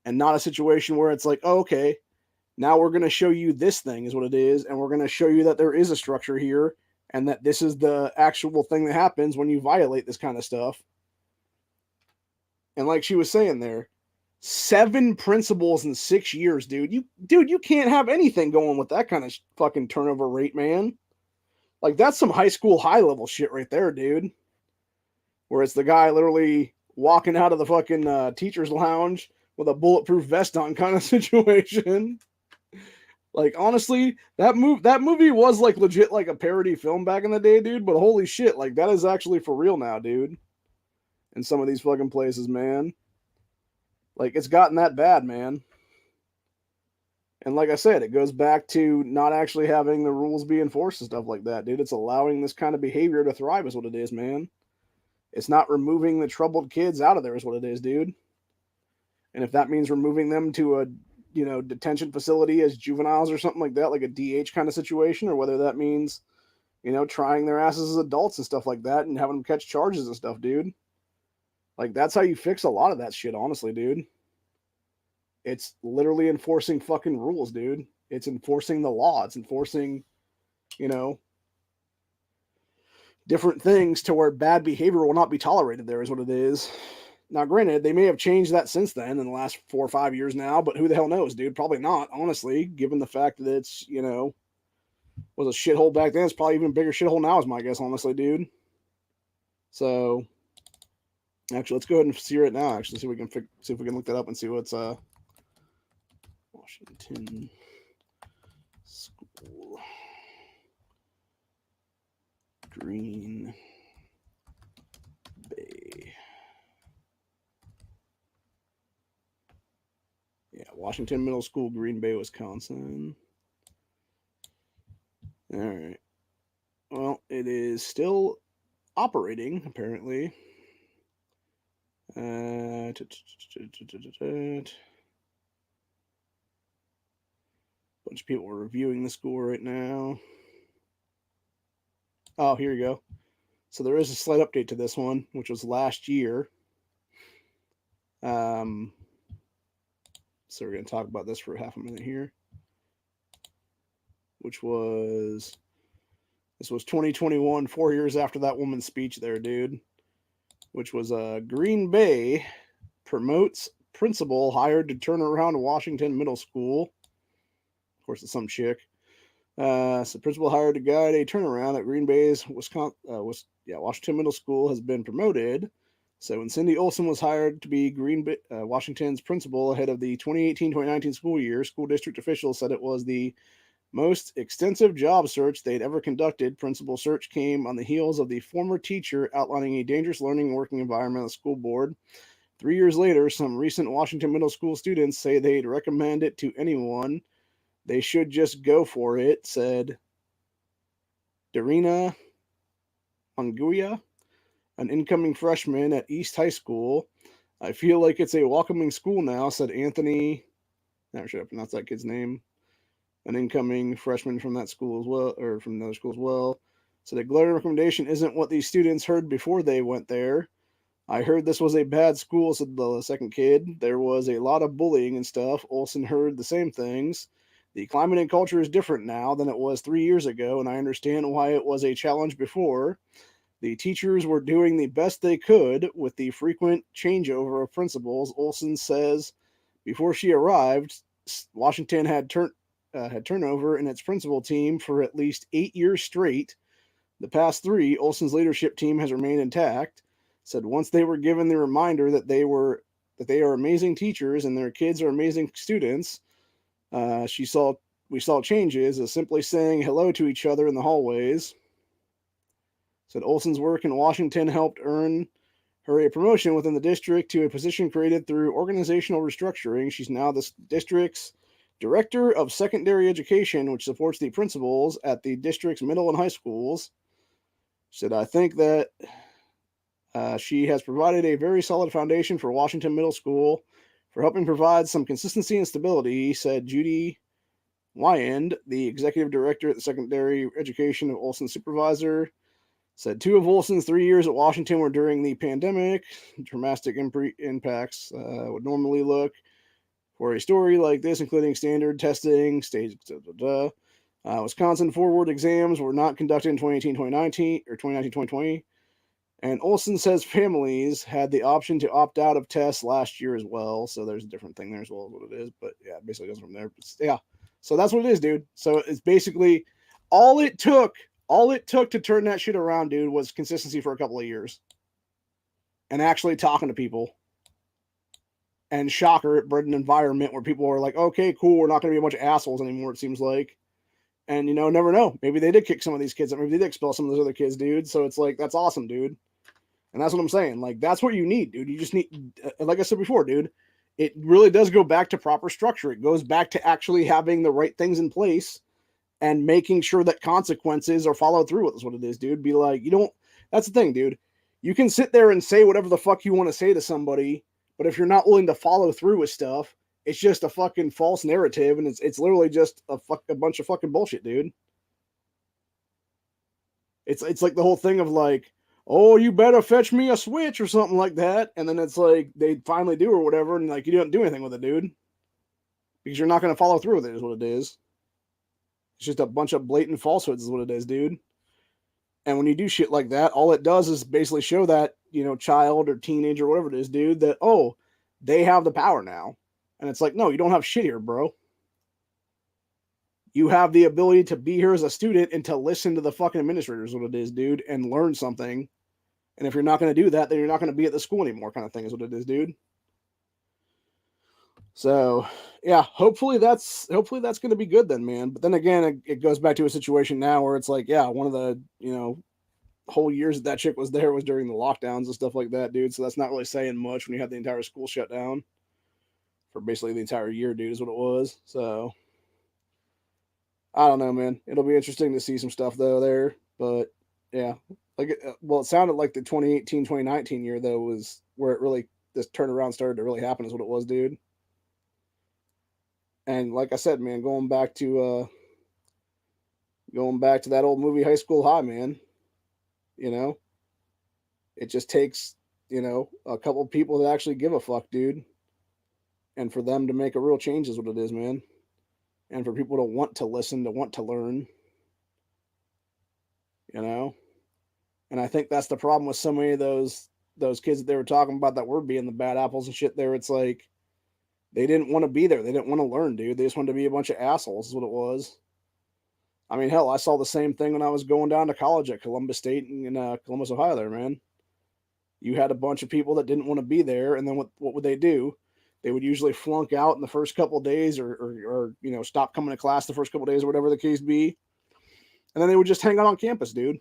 And not a situation where it's like, oh, okay, now we're going to show you this thing is what it is. And we're going to show you that there is a structure here and that this is the actual thing that happens when you violate this kind of stuff. And like she was saying there, 7 principals in 6 years, dude. You can't have anything going with that kind of fucking turnover rate, man. Like, that's some high school high level shit right there, dude. Where it's the guy literally walking out of the fucking teacher's lounge with a bulletproof vest on kind of situation. Like, honestly, that movie was like legit like a parody film back in the day, dude. But holy shit, like that is actually for real now, dude. In some of these fucking places, man. Like, it's gotten that bad, man. And like I said, it goes back to not actually having the rules be enforced and stuff like that, dude. It's allowing this kind of behavior to thrive is what it is, man. It's not removing the troubled kids out of there is what it is, dude. And if that means removing them to a, detention facility as juveniles or something like that, like a DH kind of situation, or whether that means, trying their asses as adults and stuff like that and having them catch charges and stuff, dude. Like, that's how you fix a lot of that shit, honestly, dude. It's literally enforcing fucking rules, dude. It's enforcing the law. It's enforcing, different things to where bad behavior will not be tolerated there is what it is. Now, granted, they may have changed that since then in the last 4 or 5 years now, but who the hell knows, dude? Probably not, honestly, given the fact that it's, was a shithole back then. It's probably even a bigger shithole now is my guess, honestly, dude. So, actually, let's go ahead and see it now, actually, see if we can look that up and see what's, Washington School Green Bay. Yeah, Washington Middle School, Green Bay, Wisconsin. All right. Well, it is still operating, apparently. Bunch of people are reviewing the school right now. Oh, here you go. So there is a slight update to this one, which was last year. So we're going to talk about this for half a minute here. This was 2021, 4 years after that woman's speech there, dude. Which was Green Bay promotes principal hired to turn around Washington Middle School. Of course, it's some chick. So principal hired to guide a turnaround at Green Bay's Washington Middle School has been promoted. So when Cindy Olson was hired to be Washington's principal ahead of the 2018-2019 school year, school district officials said it was the most extensive job search they'd ever conducted. Principal search came on the heels of the former teacher outlining a dangerous learning and working environment on the school board. 3 years later, some recent Washington Middle School students say they'd recommend it to anyone. They should just go for it, said Darina Anguia, an incoming freshman at East High School. I feel like it's a welcoming school now, said Anthony. Never should have pronounced that kid's name. An incoming freshman from that school as well, or from another school as well. So the glaring recommendation isn't what these students heard before they went there. I heard this was a bad school, said the second kid. There was a lot of bullying and stuff. Olson heard the same things. The climate and culture is different now than it was 3 years ago, and I understand why it was a challenge before. The teachers were doing the best they could with the frequent changeover of principals. Olson says before she arrived, Washington had turnover in its principal team for at least 8 years straight. The past 3, Olson's leadership team has remained intact. Said once they were given the reminder that they are amazing teachers and their kids are amazing students, we saw changes as simply saying hello to each other in the hallways. Said Olson's work in Washington helped earn her a promotion within the district to a position created through organizational restructuring. She's now the district's Director of Secondary Education, which supports the principals at the district's middle and high schools. Said, I think that she has provided a very solid foundation for Washington Middle School for helping provide some consistency and stability, said Judy Wyand, the executive director at the secondary education of Olson's supervisor. Said 2 of Olson's 3 years at Washington were during the pandemic. Dramatic impacts would normally look for a story like this, including standard testing, stage, Wisconsin forward exams were not conducted in 2018-2019 or 2019-2020. And Olson says families had the option to opt out of tests last year as well. So there's a different thing there as well as what it is. But yeah, it basically goes from there. But yeah. So that's what it is, dude. So it's basically all it took to turn that shit around, dude, was consistency for a couple of years. And actually talking to people. And shocker, it bred an environment where people are like, okay, cool, we're not going to be a bunch of assholes anymore, it seems like. And, never know. Maybe they did kick some of these kids. Maybe they did expel some of those other kids, dude. So it's like, that's awesome, dude. And that's what I'm saying. Like, that's what you need, dude. You just need, like I said before, dude, it really does go back to proper structure. It goes back to actually having the right things in place and making sure that consequences are followed through with. Is what it is, dude. Be like, that's the thing, dude. You can sit there and say whatever the fuck you want to say to somebody, but if you're not willing to follow through with stuff, it's just a fucking false narrative, and it's literally just a bunch of fucking bullshit, dude. It's like the whole thing of like, oh, you better fetch me a Switch or something like that, and then it's like they finally do or whatever, and like you don't do anything with it, dude, because you're not going to follow through with it. Is what it is. It's just a bunch of blatant falsehoods, is what it is, dude. And when you do shit like that, all it does is basically show that child or teenager or whatever it is, dude, that they have the power now. And it's like, no, you don't have shit here, bro. You have the ability to be here as a student and to listen to the fucking administrators, what it is, dude, and learn something. And if you're not going to do that, then you're not going to be at the school anymore, kind of thing is what it is, dude. So, yeah, hopefully that's going to be good then, man. But then again, it goes back to a situation now where it's like, yeah, one of the, whole years that chick was there was during the lockdowns and stuff like that, dude. So that's not really saying much when you have the entire school shut down for basically the entire year, dude, is what it was. So I don't know, man. It'll be interesting to see some stuff though there, but yeah, it sounded like the 2018-2019 year though was where it really, this turnaround started to really happen is what it was, dude. And like I said, man, going back to that old movie High School High, man, it just takes, a couple of people that actually give a fuck, dude. And for them to make a real change is what it is, man. And for people to want to listen, to want to learn, And I think that's the problem with so many of those kids that they were talking about that were being the bad apples and shit there. It's like, they didn't want to be there. They didn't want to learn, dude. They just wanted to be a bunch of assholes is what it was. I mean, hell, I saw the same thing when I was going down to college at Columbus State in Columbus, Ohio there, man. You had a bunch of people that didn't want to be there, and then what would they do? They would usually flunk out in the first couple of days or stop coming to class the first couple of days or whatever the case be. And then they would just hang out on campus, dude.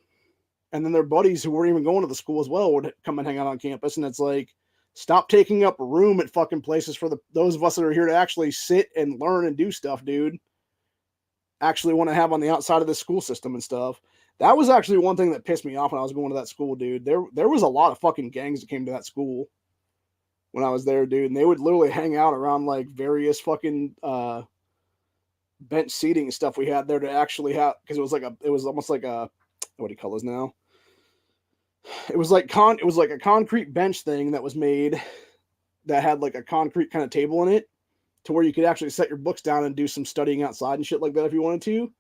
And then their buddies who weren't even going to the school as well would come and hang out on campus. And it's like, stop taking up room at fucking places for those of us that are here to actually sit and learn and do stuff, dude. Actually want to have on the outside of the school system and stuff. That was actually one thing that pissed me off when I was going to that school, dude. There was a lot of fucking gangs that came to that school when I was there, dude. And they would literally hang out around like various fucking bench seating and stuff we had there to actually have, because it was almost like a, what do you call this now? It was like a concrete bench thing that was made that had like a concrete kind of table in it to where you could actually set your books down and do some studying outside and shit like that if you wanted to.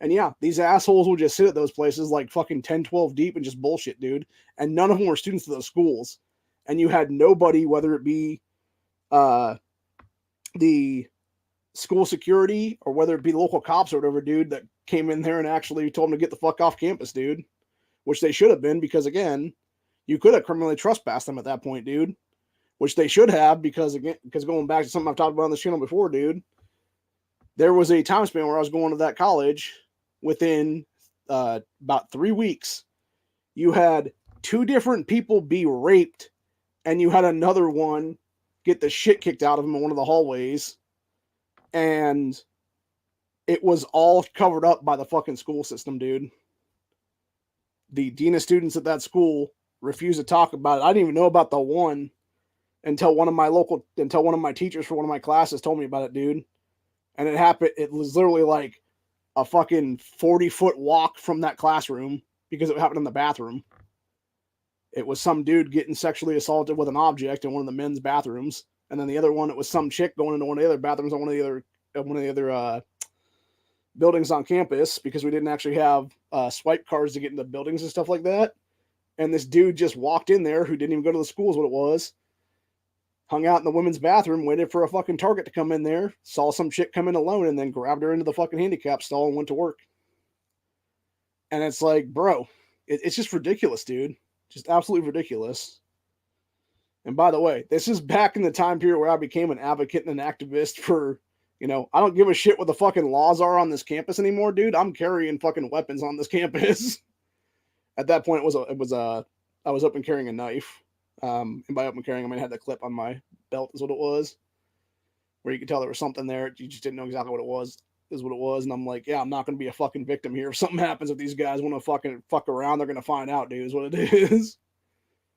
And yeah, these assholes would just sit at those places like fucking 10, 12 deep and just bullshit, dude. And none of them were students of those schools. And you had nobody, whether it be the school security or whether it be local cops or whatever, dude, that came in there and actually told them to get the fuck off campus, dude. Which they should have been, because again, you could have criminally trespassed them at that point, dude. Which they should have, because going back to something I've talked about on this channel before, dude, there was a time span where I was going to that college within about 3 weeks. You had 2 different people be raped and you had another one get the shit kicked out of him in one of the hallways, and it was all covered up by the fucking school system, dude. The dean of students at that school refused to talk about it. I didn't even know about the one until one of my teachers for one of my classes told me about it, dude. And it happened. It was literally like a fucking 40-foot walk from that classroom because it happened in the bathroom. It was some dude getting sexually assaulted with an object in one of the men's bathrooms, and then the other one, it was some chick going into one of the other bathrooms on one of the other buildings on campus because we didn't actually have swipe cards to get into buildings and stuff like that. And this dude just walked in there who didn't even go to the school is what it was. Hung out in the women's bathroom, waited for a fucking target to come in there, saw some chick come in alone, and then grabbed her into the fucking handicap stall and went to work. And it's like, bro, it's just ridiculous, dude. Just absolutely ridiculous. And by the way, this is back in the time period where I became an advocate and an activist for, I don't give a shit what the fucking laws are on this campus anymore, dude. I'm carrying fucking weapons on this campus. At that point, I was open carrying a knife. And by open carrying, I mean I had the clip on my belt is what it was, where you could tell there was something there. You just didn't know exactly what it was. Is what it was. And I'm like, yeah, I'm not going to be a fucking victim here. If something happens, if these guys want to fucking fuck around, they're going to find out, dude, is what it is.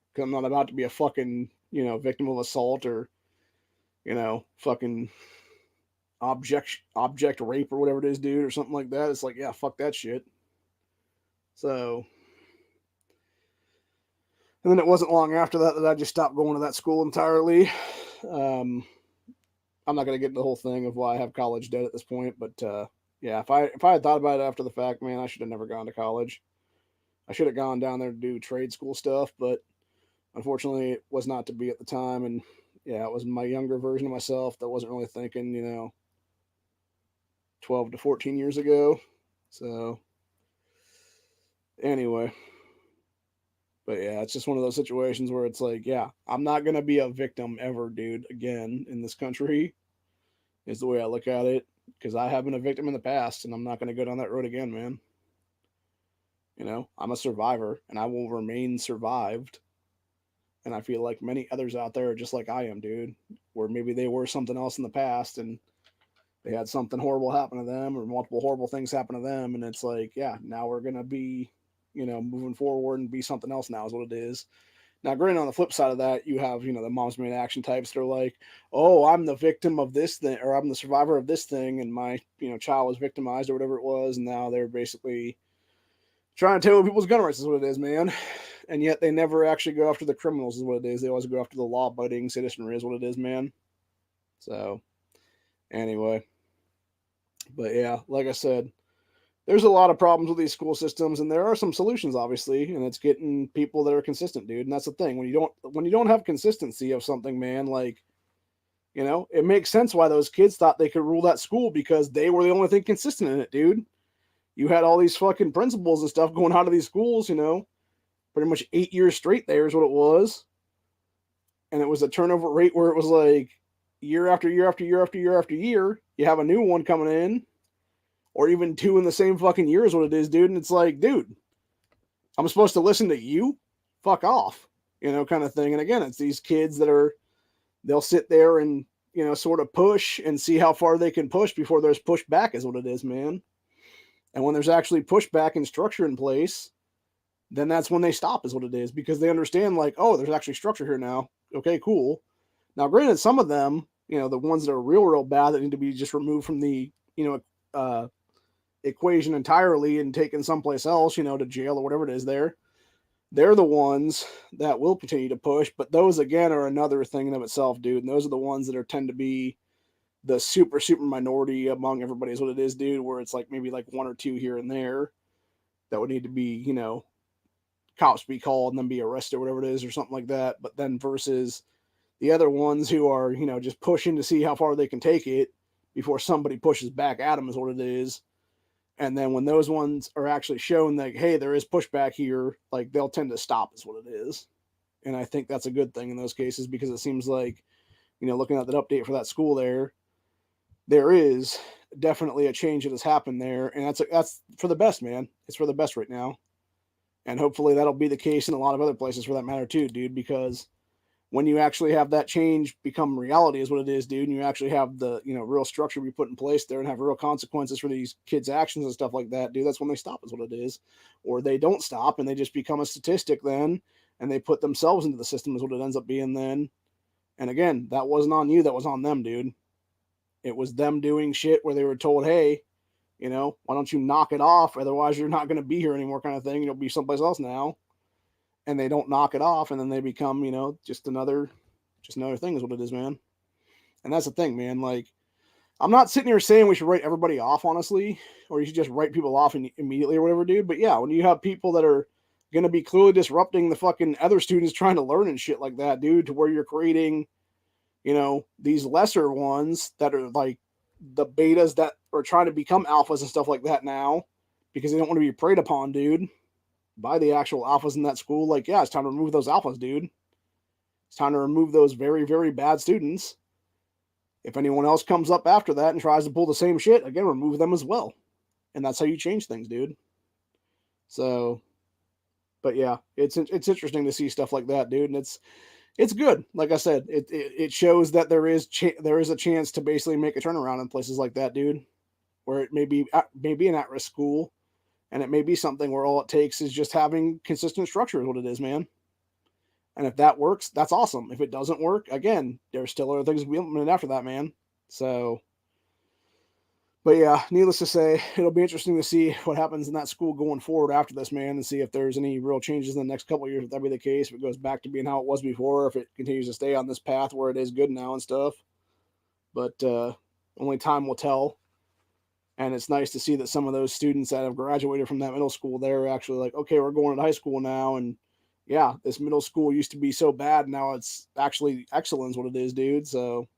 Because I'm not about to be a fucking, victim of assault or, fucking object rape or whatever it is, dude, or something like that. It's like, yeah, fuck that shit. So, and then it wasn't long after that I just stopped going to that school entirely. I'm not going to get into the whole thing of why I have college debt at this point, but yeah, if I had thought about it after the fact, man, I should have never gone to college. I should have gone down there to do trade school stuff, but unfortunately, it was not to be at the time. And yeah, it was my younger version of myself that wasn't really thinking, 12 to 14 years ago. So anyway, but yeah, it's just one of those situations where it's like, yeah, I'm not going to be a victim ever, dude, again in this country is the way I look at it. Because I have been a victim in the past and I'm not going to go down that road again, man. I'm a survivor and I will remain survived. And I feel like many others out there are just like I am, dude, where maybe they were something else in the past and they had something horrible happen to them or multiple horrible things happen to them. And it's like, yeah, now we're going to be, moving forward and be something else now is what it is. Now, granted, on the flip side of that, you have, the mom's made action types that are like, oh, I'm the victim of this thing, or I'm the survivor of this thing, and my, child was victimized or whatever it was, and now they're basically trying to take people's gun rights is what it is, man. And yet they never actually go after the criminals is what it is. They always go after the law-abiding citizenry is what it is, man. So, anyway. But yeah, like I said, there's a lot of problems with these school systems, and there are some solutions, obviously, and it's getting people that are consistent, dude. And that's the thing. When you don't have consistency of something, man, like, it makes sense why those kids thought they could rule that school because they were the only thing consistent in it, dude. You had all these fucking principals and stuff going out of these schools, pretty much 8 years straight there is what it was. And it was a turnover rate where it was like year after year after year after year after year, you have a new one coming in. Or even two in the same fucking year is what it is, dude. And it's like, dude, I'm supposed to listen to you? Fuck off, kind of thing. And again, it's these kids that they'll sit there and, sort of push and see how far they can push before there's pushback is what it is, man. And when there's actually pushback and structure in place, then that's when they stop is what it is because they understand like, oh, there's actually structure here now. Okay, cool. Now, granted, some of them, the ones that are real bad that need to be just removed from the, equation entirely and taken someplace else, to jail or whatever it is they're the ones that will continue to push. But those, again, are another thing in of itself, dude. And those are the ones that tend to be the super, super minority among everybody is what it is, dude, where it's like maybe like one or two here and there that would need to be, cops be called and then be arrested or whatever it is or something like that. But then versus the other ones who are, just pushing to see how far they can take it before somebody pushes back at them is what it is. And then when those ones are actually shown that, hey, there is pushback here, like they'll tend to stop is what it is. And I think that's a good thing in those cases because it seems like, looking at that update for that school there is definitely a change that has happened there. And that's for the best, man. It's for the best right now. And hopefully that'll be the case in a lot of other places for that matter too, dude, because when you actually have that change become reality is what it is, dude, and you actually have the, real structure be put in place there and have real consequences for these kids' actions and stuff like that, dude, that's when they stop is what it is. Or they don't stop and they just become a statistic then, and they put themselves into the system is what it ends up being then. And again, that wasn't on you, that was on them, dude. It was them doing shit where they were told, hey, why don't you knock it off? Otherwise, you're not going to be here anymore, kind of thing. You'll be someplace else now. And they don't knock it off, and then they become, just another thing is what it is, man. And that's the thing, man. Like, I'm not sitting here saying we should write everybody off, honestly, or you should just write people off immediately or whatever, dude. But yeah, when you have people that are going to be clearly disrupting the fucking other students trying to learn and shit like that, dude, to where you're creating, these lesser ones that are like the betas that are trying to become alphas and stuff like that now because they don't want to be preyed upon, dude, by the actual alphas in that school. Like, yeah, it's time to remove those alphas, dude. It's time to remove those very, very bad students. If anyone else comes up after that and tries to pull the same shit, again, remove them as well. And that's how you change things, dude. So, but yeah, it's interesting to see stuff like that, dude, and it's good. Like I said, it shows that there is a chance to basically make a turnaround in places like that, dude, where it may be an at-risk school, and it may be something where all it takes is just having consistent structure is what it is, man. And if that works, that's awesome. If it doesn't work, again, there's still other things we implement after that, man. So, but yeah, needless to say, it'll be interesting to see what happens in that school going forward after this, man, and see if there's any real changes in the next couple of years. If that be the case, if it goes back to being how it was before, if it continues to stay on this path where it is good now and stuff. But only time will tell. And it's nice to see that some of those students that have graduated from that middle school, they're actually like, okay, we're going to high school now, and yeah, this middle school used to be so bad. Now it's actually excellent, what it is, dude. So,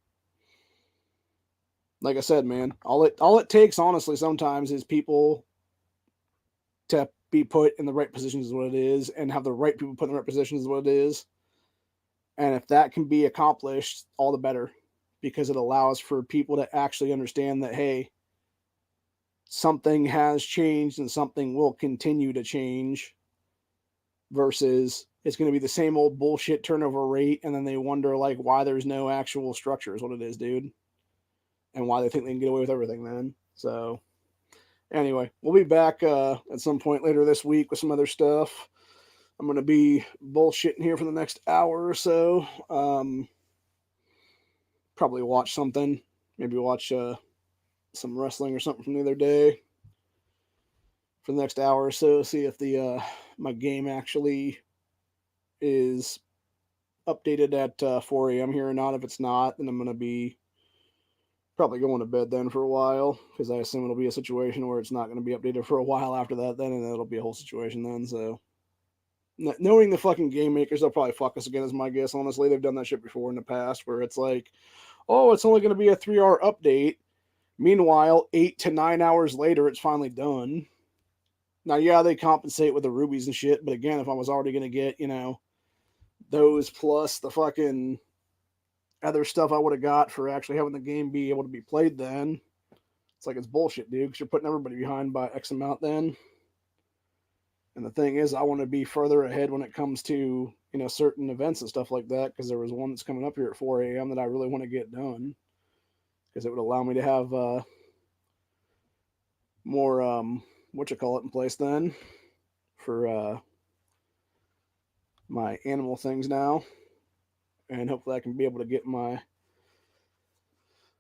like I said, man, all it takes, honestly, sometimes is people to be put in the right positions, is what it is, and have the right people put in the right positions, is what it is. And if that can be accomplished, all the better, because it allows for people to actually understand that, hey, something has changed and something will continue to change, versus it's going to be the same old bullshit turnover rate, and then they wonder like why there's no actual structure is what it is, dude, and why they think they can get away with everything then. So anyway, we'll be back at some point later this week with some other stuff. I'm going to be bullshitting here for the next hour or so. Probably watch something, maybe watch some wrestling or something from the other day for the next hour or so, see if the my game actually is updated at 4 a.m. here or not. If it's not, then I'm going to be probably going to bed then for a while, because I assume it'll be a situation where it's not going to be updated for a while after that then, and it'll be a whole situation then. So knowing the fucking game makers, they'll probably fuck us again, is my guess. Honestly, they've done that shit before in the past where it's like, oh, it's only going to be a 3-hour update. Meanwhile, 8 to 9 hours later, it's finally done. Now, yeah, they compensate with the rubies and shit, but again, if I was already going to get, those plus the fucking other stuff I would have got for actually having the game be able to be played, then it's like, it's bullshit, dude, because you're putting everybody behind by X amount then. And the thing is, I want to be further ahead when it comes to, certain events and stuff like that, because there was one that's coming up here at 4 a.m. that I really want to get done, because it would allow me to have more, in place then for my animal things now. And hopefully I can be able to get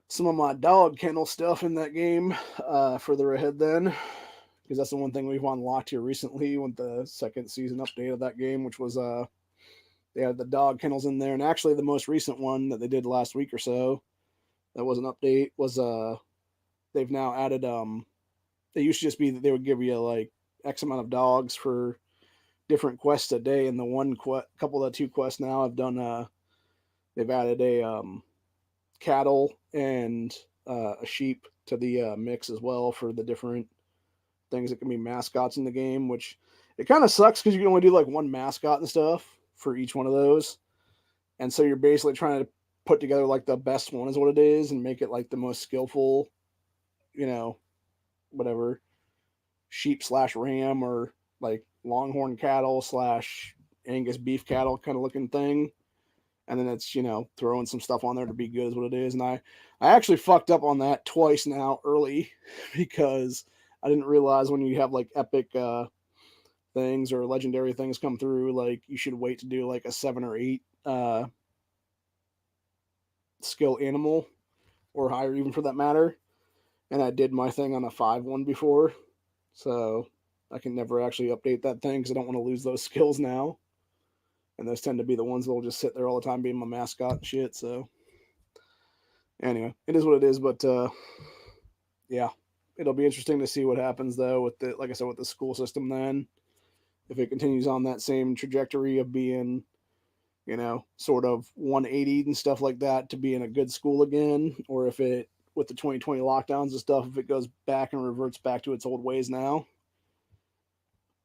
some of my dog kennel stuff in that game further ahead then, because that's the one thing we've unlocked here recently with the second season update of that game, which was they had the dog kennels in there. And actually the most recent one that they did last week or so, that was an update, was they've now added they used to just be that they would give you like X amount of dogs for different quests a day, and the couple of the two quests now have done they've added a cattle and a sheep to the mix as well for the different things that can be mascots in the game, which it kind of sucks because you can only do like one mascot and stuff for each one of those. And so you're basically trying to put together like the best one is what it is, and make it like the most skillful, whatever, sheep/ram or like longhorn cattle/Angus beef cattle kind of looking thing. and then it's throwing some stuff on there to be good is what it is. And I actually fucked up on that twice now early because I didn't realize when you have like epic things or legendary things come through, like you should wait to do like a 7 or 8 skill animal or higher even for that matter. And I did my thing on a 5 one before, so I can never actually update that thing because I don't want to lose those skills now. And those tend to be the ones that will just sit there all the time being my mascot and shit. So anyway, it is what it is. But yeah, it'll be interesting to see what happens though with the, like I said, with the school system then, if it continues on that same trajectory of being, sort of 180 and stuff like that to being a good school again, or if it, with the 2020 lockdowns and stuff, if it goes back and reverts back to its old ways now.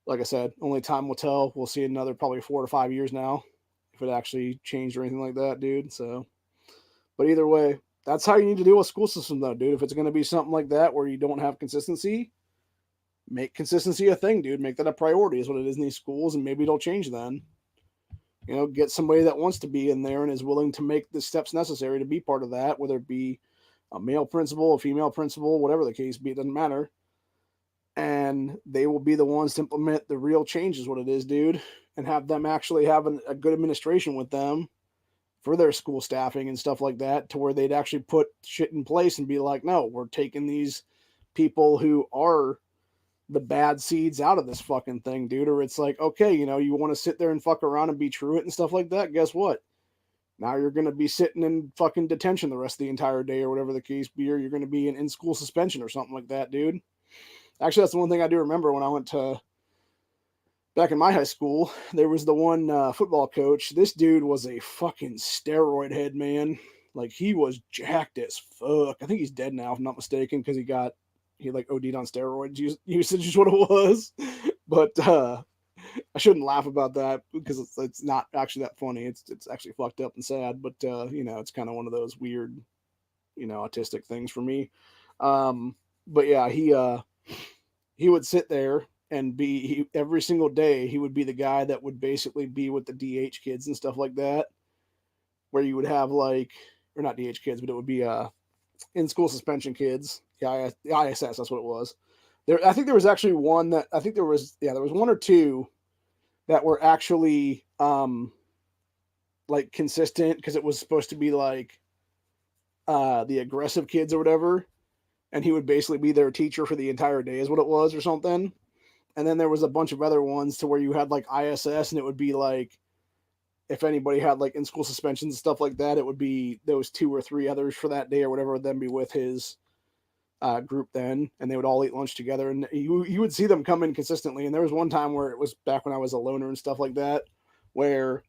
Like I said, only time will tell. We'll see another probably 4 to 5 years now if it actually changed or anything like that, dude. So, but either way, that's how you need to deal with school system, though, dude. If it's going to be something like that where you don't have consistency, make consistency a thing, dude. Make that a priority, is what it is in these schools, and maybe it'll change then. Get somebody that wants to be in there and is willing to make the steps necessary to be part of that, whether it be a male principal, a female principal, whatever the case be, it doesn't matter. And they will be the ones to implement the real change, is what it is, dude, and have them actually have a good administration with them for their school staffing and stuff like that, to where they'd actually put shit in place and be like, no, we're taking these people who are the bad seeds out of this fucking thing, dude. Or it's like, okay, you want to sit there and fuck around and be truant and stuff like that. Guess what? Now you're going to be sitting in fucking detention the rest of the entire day or whatever the case be, or you're going to be in school suspension or something like that, dude. Actually, that's the one thing I do remember when I went to, back in my high school, there was the one football coach. This dude was a fucking steroid head, man. Like, he was jacked as fuck. I think he's dead now, if I'm not mistaken, because he like OD'd on steroids usage is what it was. But I shouldn't laugh about that because it's not actually that funny. It's actually fucked up and sad. But it's kind of one of those weird, autistic things for me. But yeah, he would sit there and every single day he would be the guy that would basically be with the DH kids and stuff like that, where you would have like, or not DH kids, but it would be in school suspension kids, the ISS, that's what it was. I think there was actually one that there was 1 or 2 that were actually like consistent, because it was supposed to be like the aggressive kids or whatever, and he would basically be their teacher for the entire day is what it was or something. And then there was a bunch of other ones to where you had like ISS, and it would be like, if anybody had like in school suspensions and stuff like that, it would be those 2 or 3 others for that day or whatever would then be with his group then, and they would all eat lunch together, and you would see them come in consistently. And there was one time where it was back when I was a loner and stuff like that, where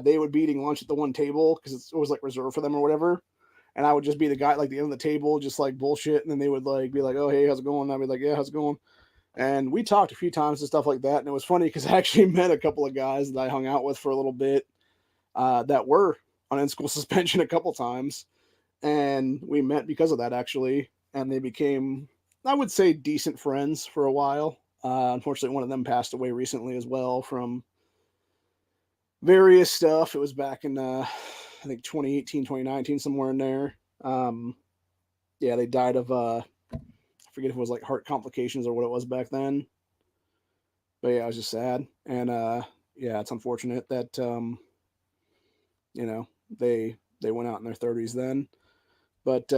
they would be eating lunch at the one table because it was like reserved for them or whatever, and I would just be the guy at like the end of the table just like bullshit, and then they would like be like, oh hey, how's it going? And I'd be like, yeah, how's it going? And we talked a few times and stuff like that, and it was funny because I actually met a couple of guys that I hung out with for a little bit that were on in school suspension a couple times, and we met because of that actually, and they became, I would say, decent friends for a while. Unfortunately, one of them passed away recently as well from various stuff. It was back in I think 2018, 2019, somewhere in there. Yeah, they died of I forget if it was like heart complications or what it was back then. But yeah, it was just sad, and yeah, it's unfortunate that you know they went out in their 30s then. But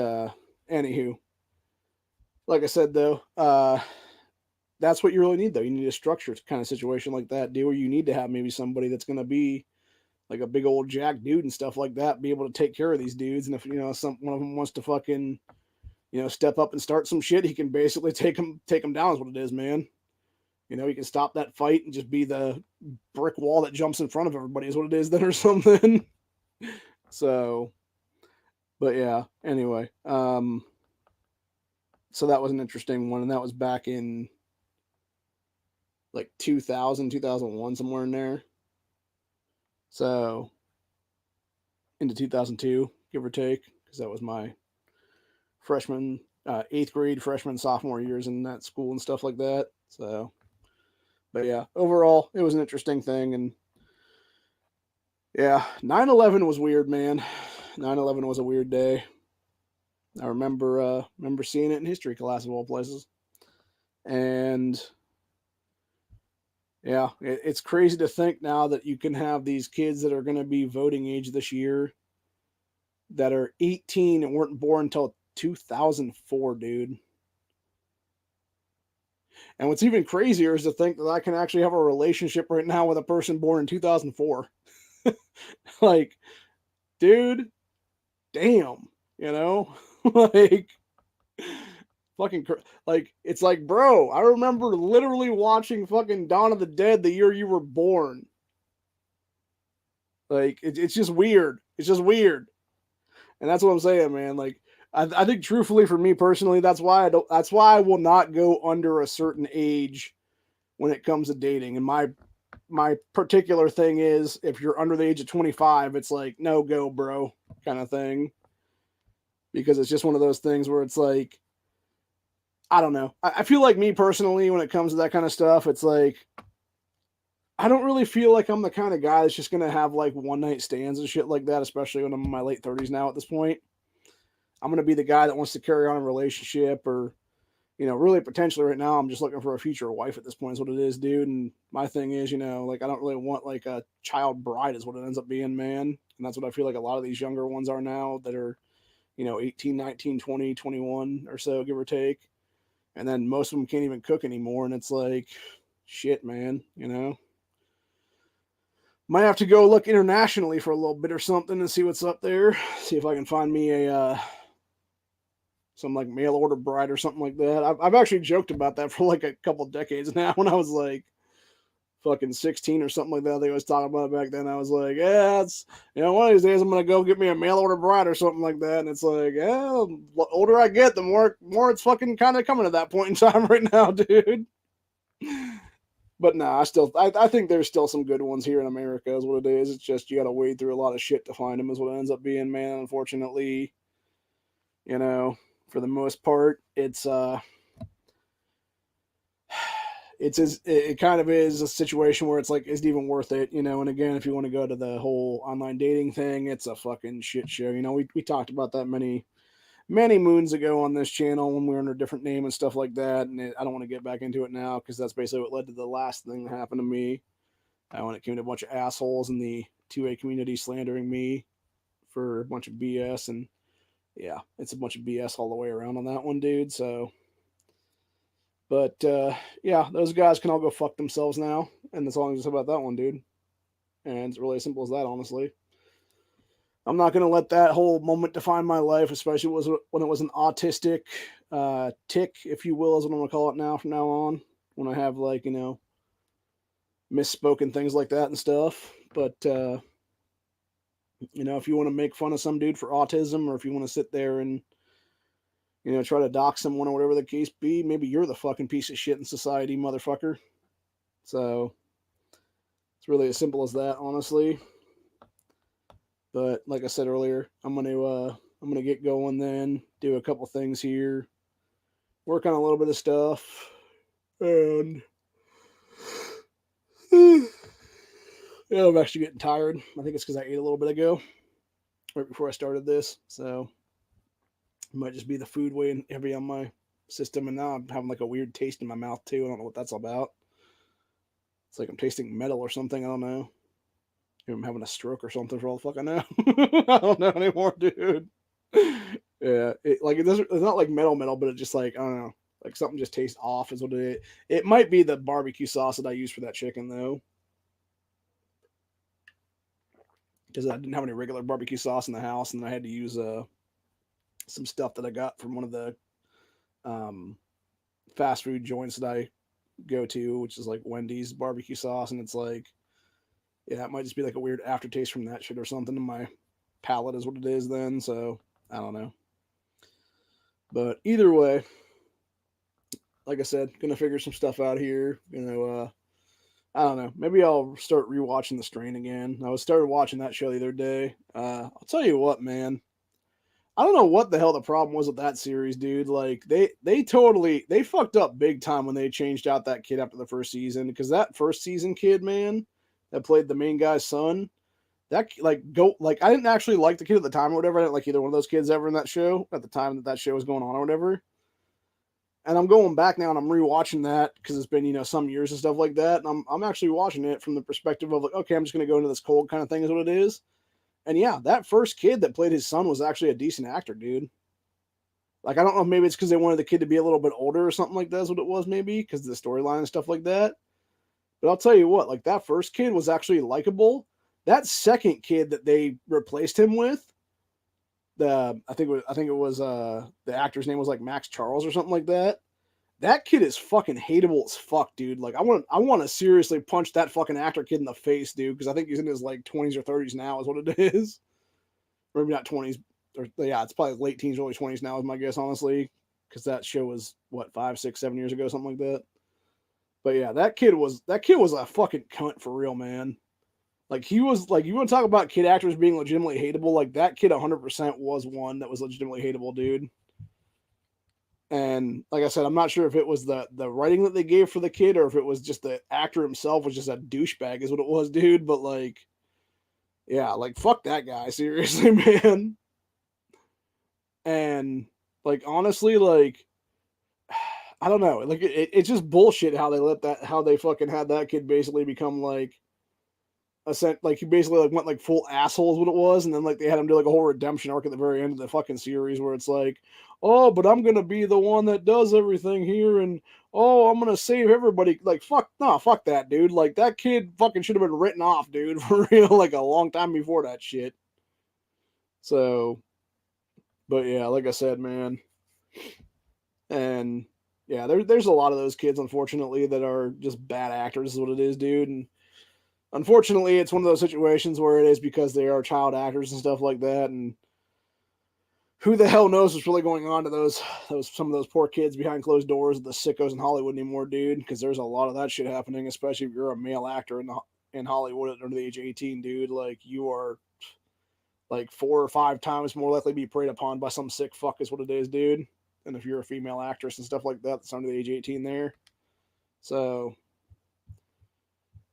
anywho, like I said though, that's what you really need though. You need a structured kind of situation like that, dude, where you need to have maybe somebody that's going to be like a big old jack dude and stuff like that, be able to take care of these dudes. And if one of them wants to fucking step up and start some shit, he can basically take them down. Is what it is, man. He can stop that fight and just be the brick wall that jumps in front of everybody. Is what it is then, or something. So, but yeah. Anyway, so that was an interesting one, and that was back in like 2000, 2001, somewhere in there. So into 2002, give or take, because that was my freshman, 8th grade, freshman, sophomore years in that school and stuff like that. So, but yeah, overall, it was an interesting thing, and Yeah, 9/11 was weird, man. 9/11 was a weird day. I remember seeing it in history class of all places. And yeah, it's crazy to think now that you can have these kids that are going to be voting age this year that are 18 and weren't born until 2004, dude. And what's even crazier is to think that I can actually have a relationship right now with a person born in 2004. Like, dude, damn, you know? Like, fucking, like, it's like, bro, I remember literally watching fucking Dawn of the Dead the year you were born. Like, it's just weird. It's just weird. And that's what I'm saying, man. Like, I think truthfully for me personally, that's why I will not go under a certain age when it comes to dating. And my particular thing is if you're under the age of 25, it's like, no go, bro, kind of thing. Because it's just one of those things where it's like, I don't know. I feel like me personally, when it comes to that kind of stuff, it's like, I don't really feel like I'm the kind of guy that's just going to have like one night stands and shit like that, especially when I'm in my late 30s now at this point. I'm going to be the guy that wants to carry on a relationship or, really potentially right now, I'm just looking for a future wife at this point is what it is, dude. And my thing is, like, I don't really want like a child bride is what it ends up being, man. And that's what I feel like a lot of these younger ones are now that are, 18, 19, 20, 21 or so, give or take. And then most of them can't even cook anymore. And it's like, shit, man, Might have to go look internationally for a little bit or something and see what's up there. See if I can find me some like mail order bride or something like that. I've actually joked about that for like a couple of decades now. When I was like fucking 16 or something like that, they was talking about it back then. I was like, yeah, it's one of these days I'm gonna go get me a mail order bride or something like that. And it's like, yeah, the older I get, the more it's fucking kind of coming to that point in time right now, dude. But nah, I think there's still some good ones here in America is what it is. It's just you got to wade through a lot of shit to find them is what it ends up being, man. Unfortunately, for the most part, it kind of is a situation where it's like, is it even worth it? And again, if you want to go to the whole online dating thing, it's a fucking shit show. We talked about that many moons ago on this channel when we were under a different name and stuff like that. And I don't want to get back into it now because that's basically what led to the last thing that happened to me when it came to a bunch of assholes in the 2A community slandering me for a bunch of BS. And yeah, it's a bunch of BS all the way around on that one, dude. So, but yeah, those guys can all go fuck themselves now. And that's all I'm just about that one, dude. And it's really as simple as that, honestly. I'm not going to let that whole moment define my life, especially when it was an autistic tick, if you will, is what I'm going to call it now from now on. When I have like, misspoken things like that and stuff. But, if you want to make fun of some dude for autism or if you want to sit there and, try to dox someone or whatever the case be, maybe you're the fucking piece of shit in society, motherfucker. So it's really as simple as that, honestly. But like I said earlier, I'm gonna get going then, do a couple things here, work on a little bit of stuff, and yeah, I'm actually getting tired. I think it's because I ate a little bit ago, right before I started this. So it might just be the food weighing heavy on my system, and now I'm having like a weird taste in my mouth too. I don't know what that's about. It's like I'm tasting metal or something. I don't know. I'm having a stroke or something for all the fuck I know. I don't know anymore, dude. Yeah, it doesn't. It's not like metal, but it's just like I don't know. Like something just tastes off is what it is. It might be the barbecue sauce that I use for that chicken though, because I didn't have any regular barbecue sauce in the house, and I had to use some stuff that I got from one of the um, fast food joints that I go to, which is like Wendy's barbecue sauce, and it's like, yeah, it might just be like a weird aftertaste from that shit or something in my palate is what it is then. So I don't know, but either way, like I said, gonna figure some stuff out here. I don't know. Maybe I'll start rewatching The Strain again. I was started watching that show the other day. I'll tell you what, man. I don't know what the hell the problem was with that series, dude. Like they fucked up big time when they changed out that kid after the first season because that first season kid, man, that played the main guy's son, that I didn't actually like the kid at the time or whatever. I didn't like either one of those kids ever in that show at the time that show was going on or whatever. And I'm going back now and I'm rewatching that because it's been, some years and stuff like that. And I'm actually watching it from the perspective of like, okay, I'm just going to go into this cold kind of thing is what it is. And yeah, that first kid that played his son was actually a decent actor, dude. Like, I don't know if maybe it's because they wanted the kid to be a little bit older or something like that is what it was, maybe because of the storyline and stuff like that. But I'll tell you what, like that first kid was actually likable. That second kid that they replaced him with, the actor's name was like Max Charles or something like that. That kid is fucking hateable as fuck, dude. Like I want to seriously punch that fucking actor kid in the face, dude, because I think he's in his like 20s or 30s now, is what it is. Maybe not 20s, or yeah, it's probably late teens, early 20s now, is my guess, honestly, because that show was what 5, 6, 7 years ago, something like that. But yeah, that kid was a fucking cunt for real, man. Like he was like, you want to talk about kid actors being legitimately hateable? Like that kid 100% was one that was legitimately hateable, dude. And like I said, I'm not sure if it was the writing that they gave for the kid or if it was just the actor himself was just a douchebag, is what it was, dude. But like, yeah, like fuck that guy, seriously, man. And like honestly, like I don't know, like it's just bullshit how they fucking had that kid basically become like like he basically like went like full asshole is what it was, and then like they had him do like a whole redemption arc at the very end of the fucking series where it's like, oh, but I'm gonna be the one that does everything here, and oh, I'm gonna save everybody. Like fuck, no, fuck that, dude. Like that kid fucking should have been written off, dude, for real, like a long time before that shit. So, but yeah, like I said, man, and yeah, there's a lot of those kids, unfortunately, that are just bad actors, is what it is, dude, and unfortunately, it's one of those situations where it is because they are child actors and stuff like that, and who the hell knows what's really going on to those some of those poor kids behind closed doors, the sickos in Hollywood anymore, dude? Because there's a lot of that shit happening, especially if you're a male actor in Hollywood under the age of 18, dude. Like you are like 4 or 5 times more likely to be preyed upon by some sick fuck is what it is, dude. And if you're a female actress and stuff like that that's under the age of 18 there. So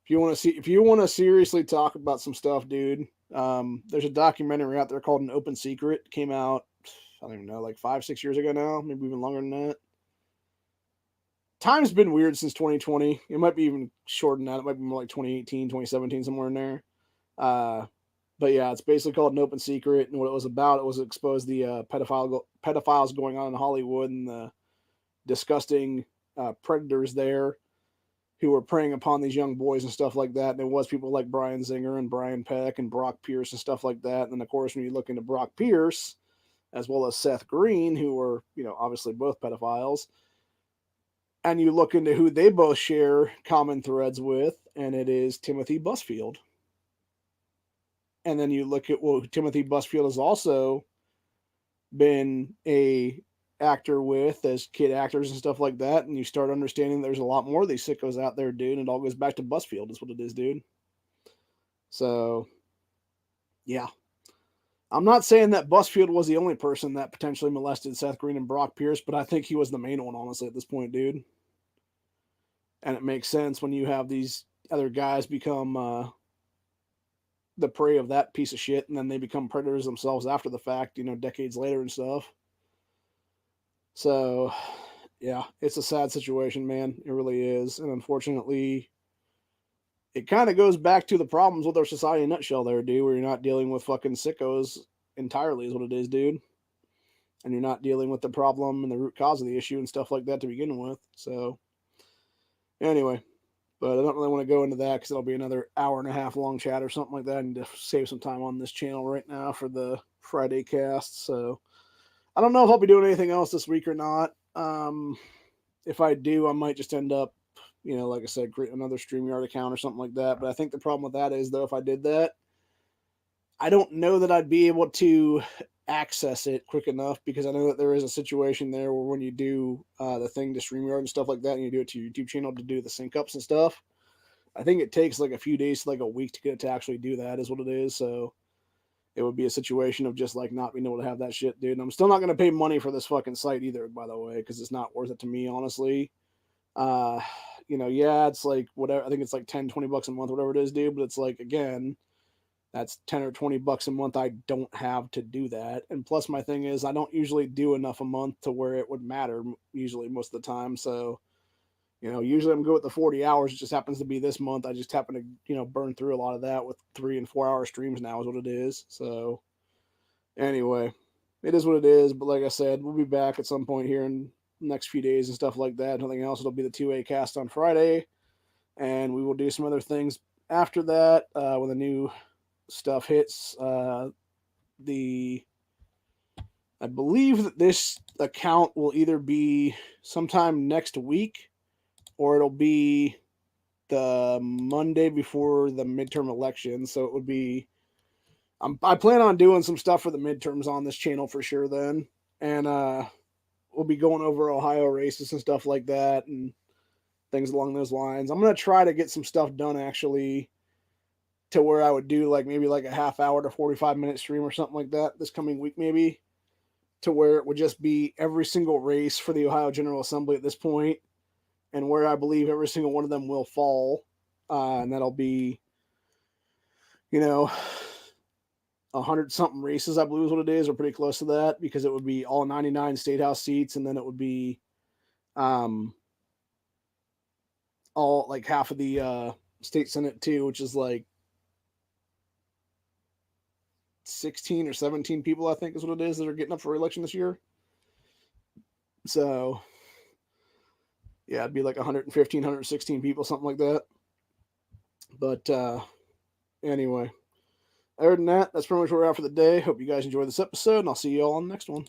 if you want to seriously talk about some stuff, dude, there's a documentary out there called An Open Secret. It came out, I don't even know, like 5, 6 years ago now, maybe even longer than that. Time's been weird since 2020. It might be even shorter than that. It might be more like 2018, 2017, somewhere in there. Uh, but yeah, it's basically called An Open Secret, and what it was about, it was expose the pedophiles going on in Hollywood and the disgusting predators there who were preying upon these young boys and stuff like that. And it was people like Brian Zinger and Brian Peck and Brock Pierce and stuff like that. And then, of course, when you look into Brock Pierce, as well as Seth Green, who were, obviously both pedophiles, and you look into who they both share common threads with, and it is Timothy Busfield. And then you look at Timothy Busfield has also been a actor with as kid actors and stuff like that, and you start understanding there's a lot more of these sickos out there, dude, and it all goes back to Busfield is what it is, dude. So yeah, I'm not saying that Busfield was the only person that potentially molested Seth Green and Brock Pierce, but I think he was the main one, honestly, at this point, dude. And it makes sense when you have these other guys become the prey of that piece of shit, and then they become predators themselves after the fact, decades later and stuff. So yeah, it's a sad situation, man. It really is. And unfortunately, it kind of goes back to the problems with our society in a nutshell there, dude, where you're not dealing with fucking sickos entirely is what it is, dude. And you're not dealing with the problem and the root cause of the issue and stuff like that to begin with. So anyway, but I don't really want to go into that because it'll be another hour and a half long chat or something like that. I need to save some time on this channel right now for the Friday cast. So I don't know if I'll be doing anything else this week or not. If I do, I might just end up, like I said, create another StreamYard account or something like that. But I think the problem with that is, though, if I did that, I don't know that I'd be able to access it quick enough because I know that there is a situation there where when you do the thing to StreamYard and stuff like that, and you do it to your YouTube channel to do the sync ups and stuff, I think it takes like a few days to like a week to get it to actually do that is what it is. So it would be a situation of just like not being able to have that shit, dude. And I'm still not going to pay money for this fucking site either, by the way, because it's not worth it to me, honestly. Uh, yeah, it's like whatever. I think it's like $10, $20 a month, whatever it is, dude. But it's like, again, that's 10 or 20 bucks a month I don't have to do that. And plus my thing is I don't usually do enough a month to where it would matter usually most of the time. So, usually I'm good with the 40 hours. It just happens to be this month. I just happen to, burn through a lot of that with 3 and 4 hour streams now is what it is. So anyway, it is what it is. But like I said, we'll be back at some point here in the next few days and stuff like that. Nothing else. It'll be the 2A cast on Friday. And we will do some other things after that when the new stuff hits. I believe that this account will either be sometime next week or it'll be the Monday before the midterm election. So it would be. I plan on doing some stuff for the midterms on this channel for sure then, and we'll be going over Ohio races and stuff like that and things along those lines. I'm gonna try to get some stuff done actually to where I would do maybe a half hour to 45-minute stream or something like that this coming week maybe, to where it would just be every single race for the Ohio General Assembly at this point, and where I believe every single one of them will fall, and that'll be, 100-something races, I believe is what it is, or pretty close to that, because it would be all 99 state house seats, and then it would be all half of the state senate too, which is 16 or 17 people, I think is what it is, that are getting up for election this year. So yeah, it'd be 115, 116 people, something like that. But anyway, other than that, that's pretty much where we're at for the day. Hope you guys enjoyed this episode, and I'll see you all on the next one.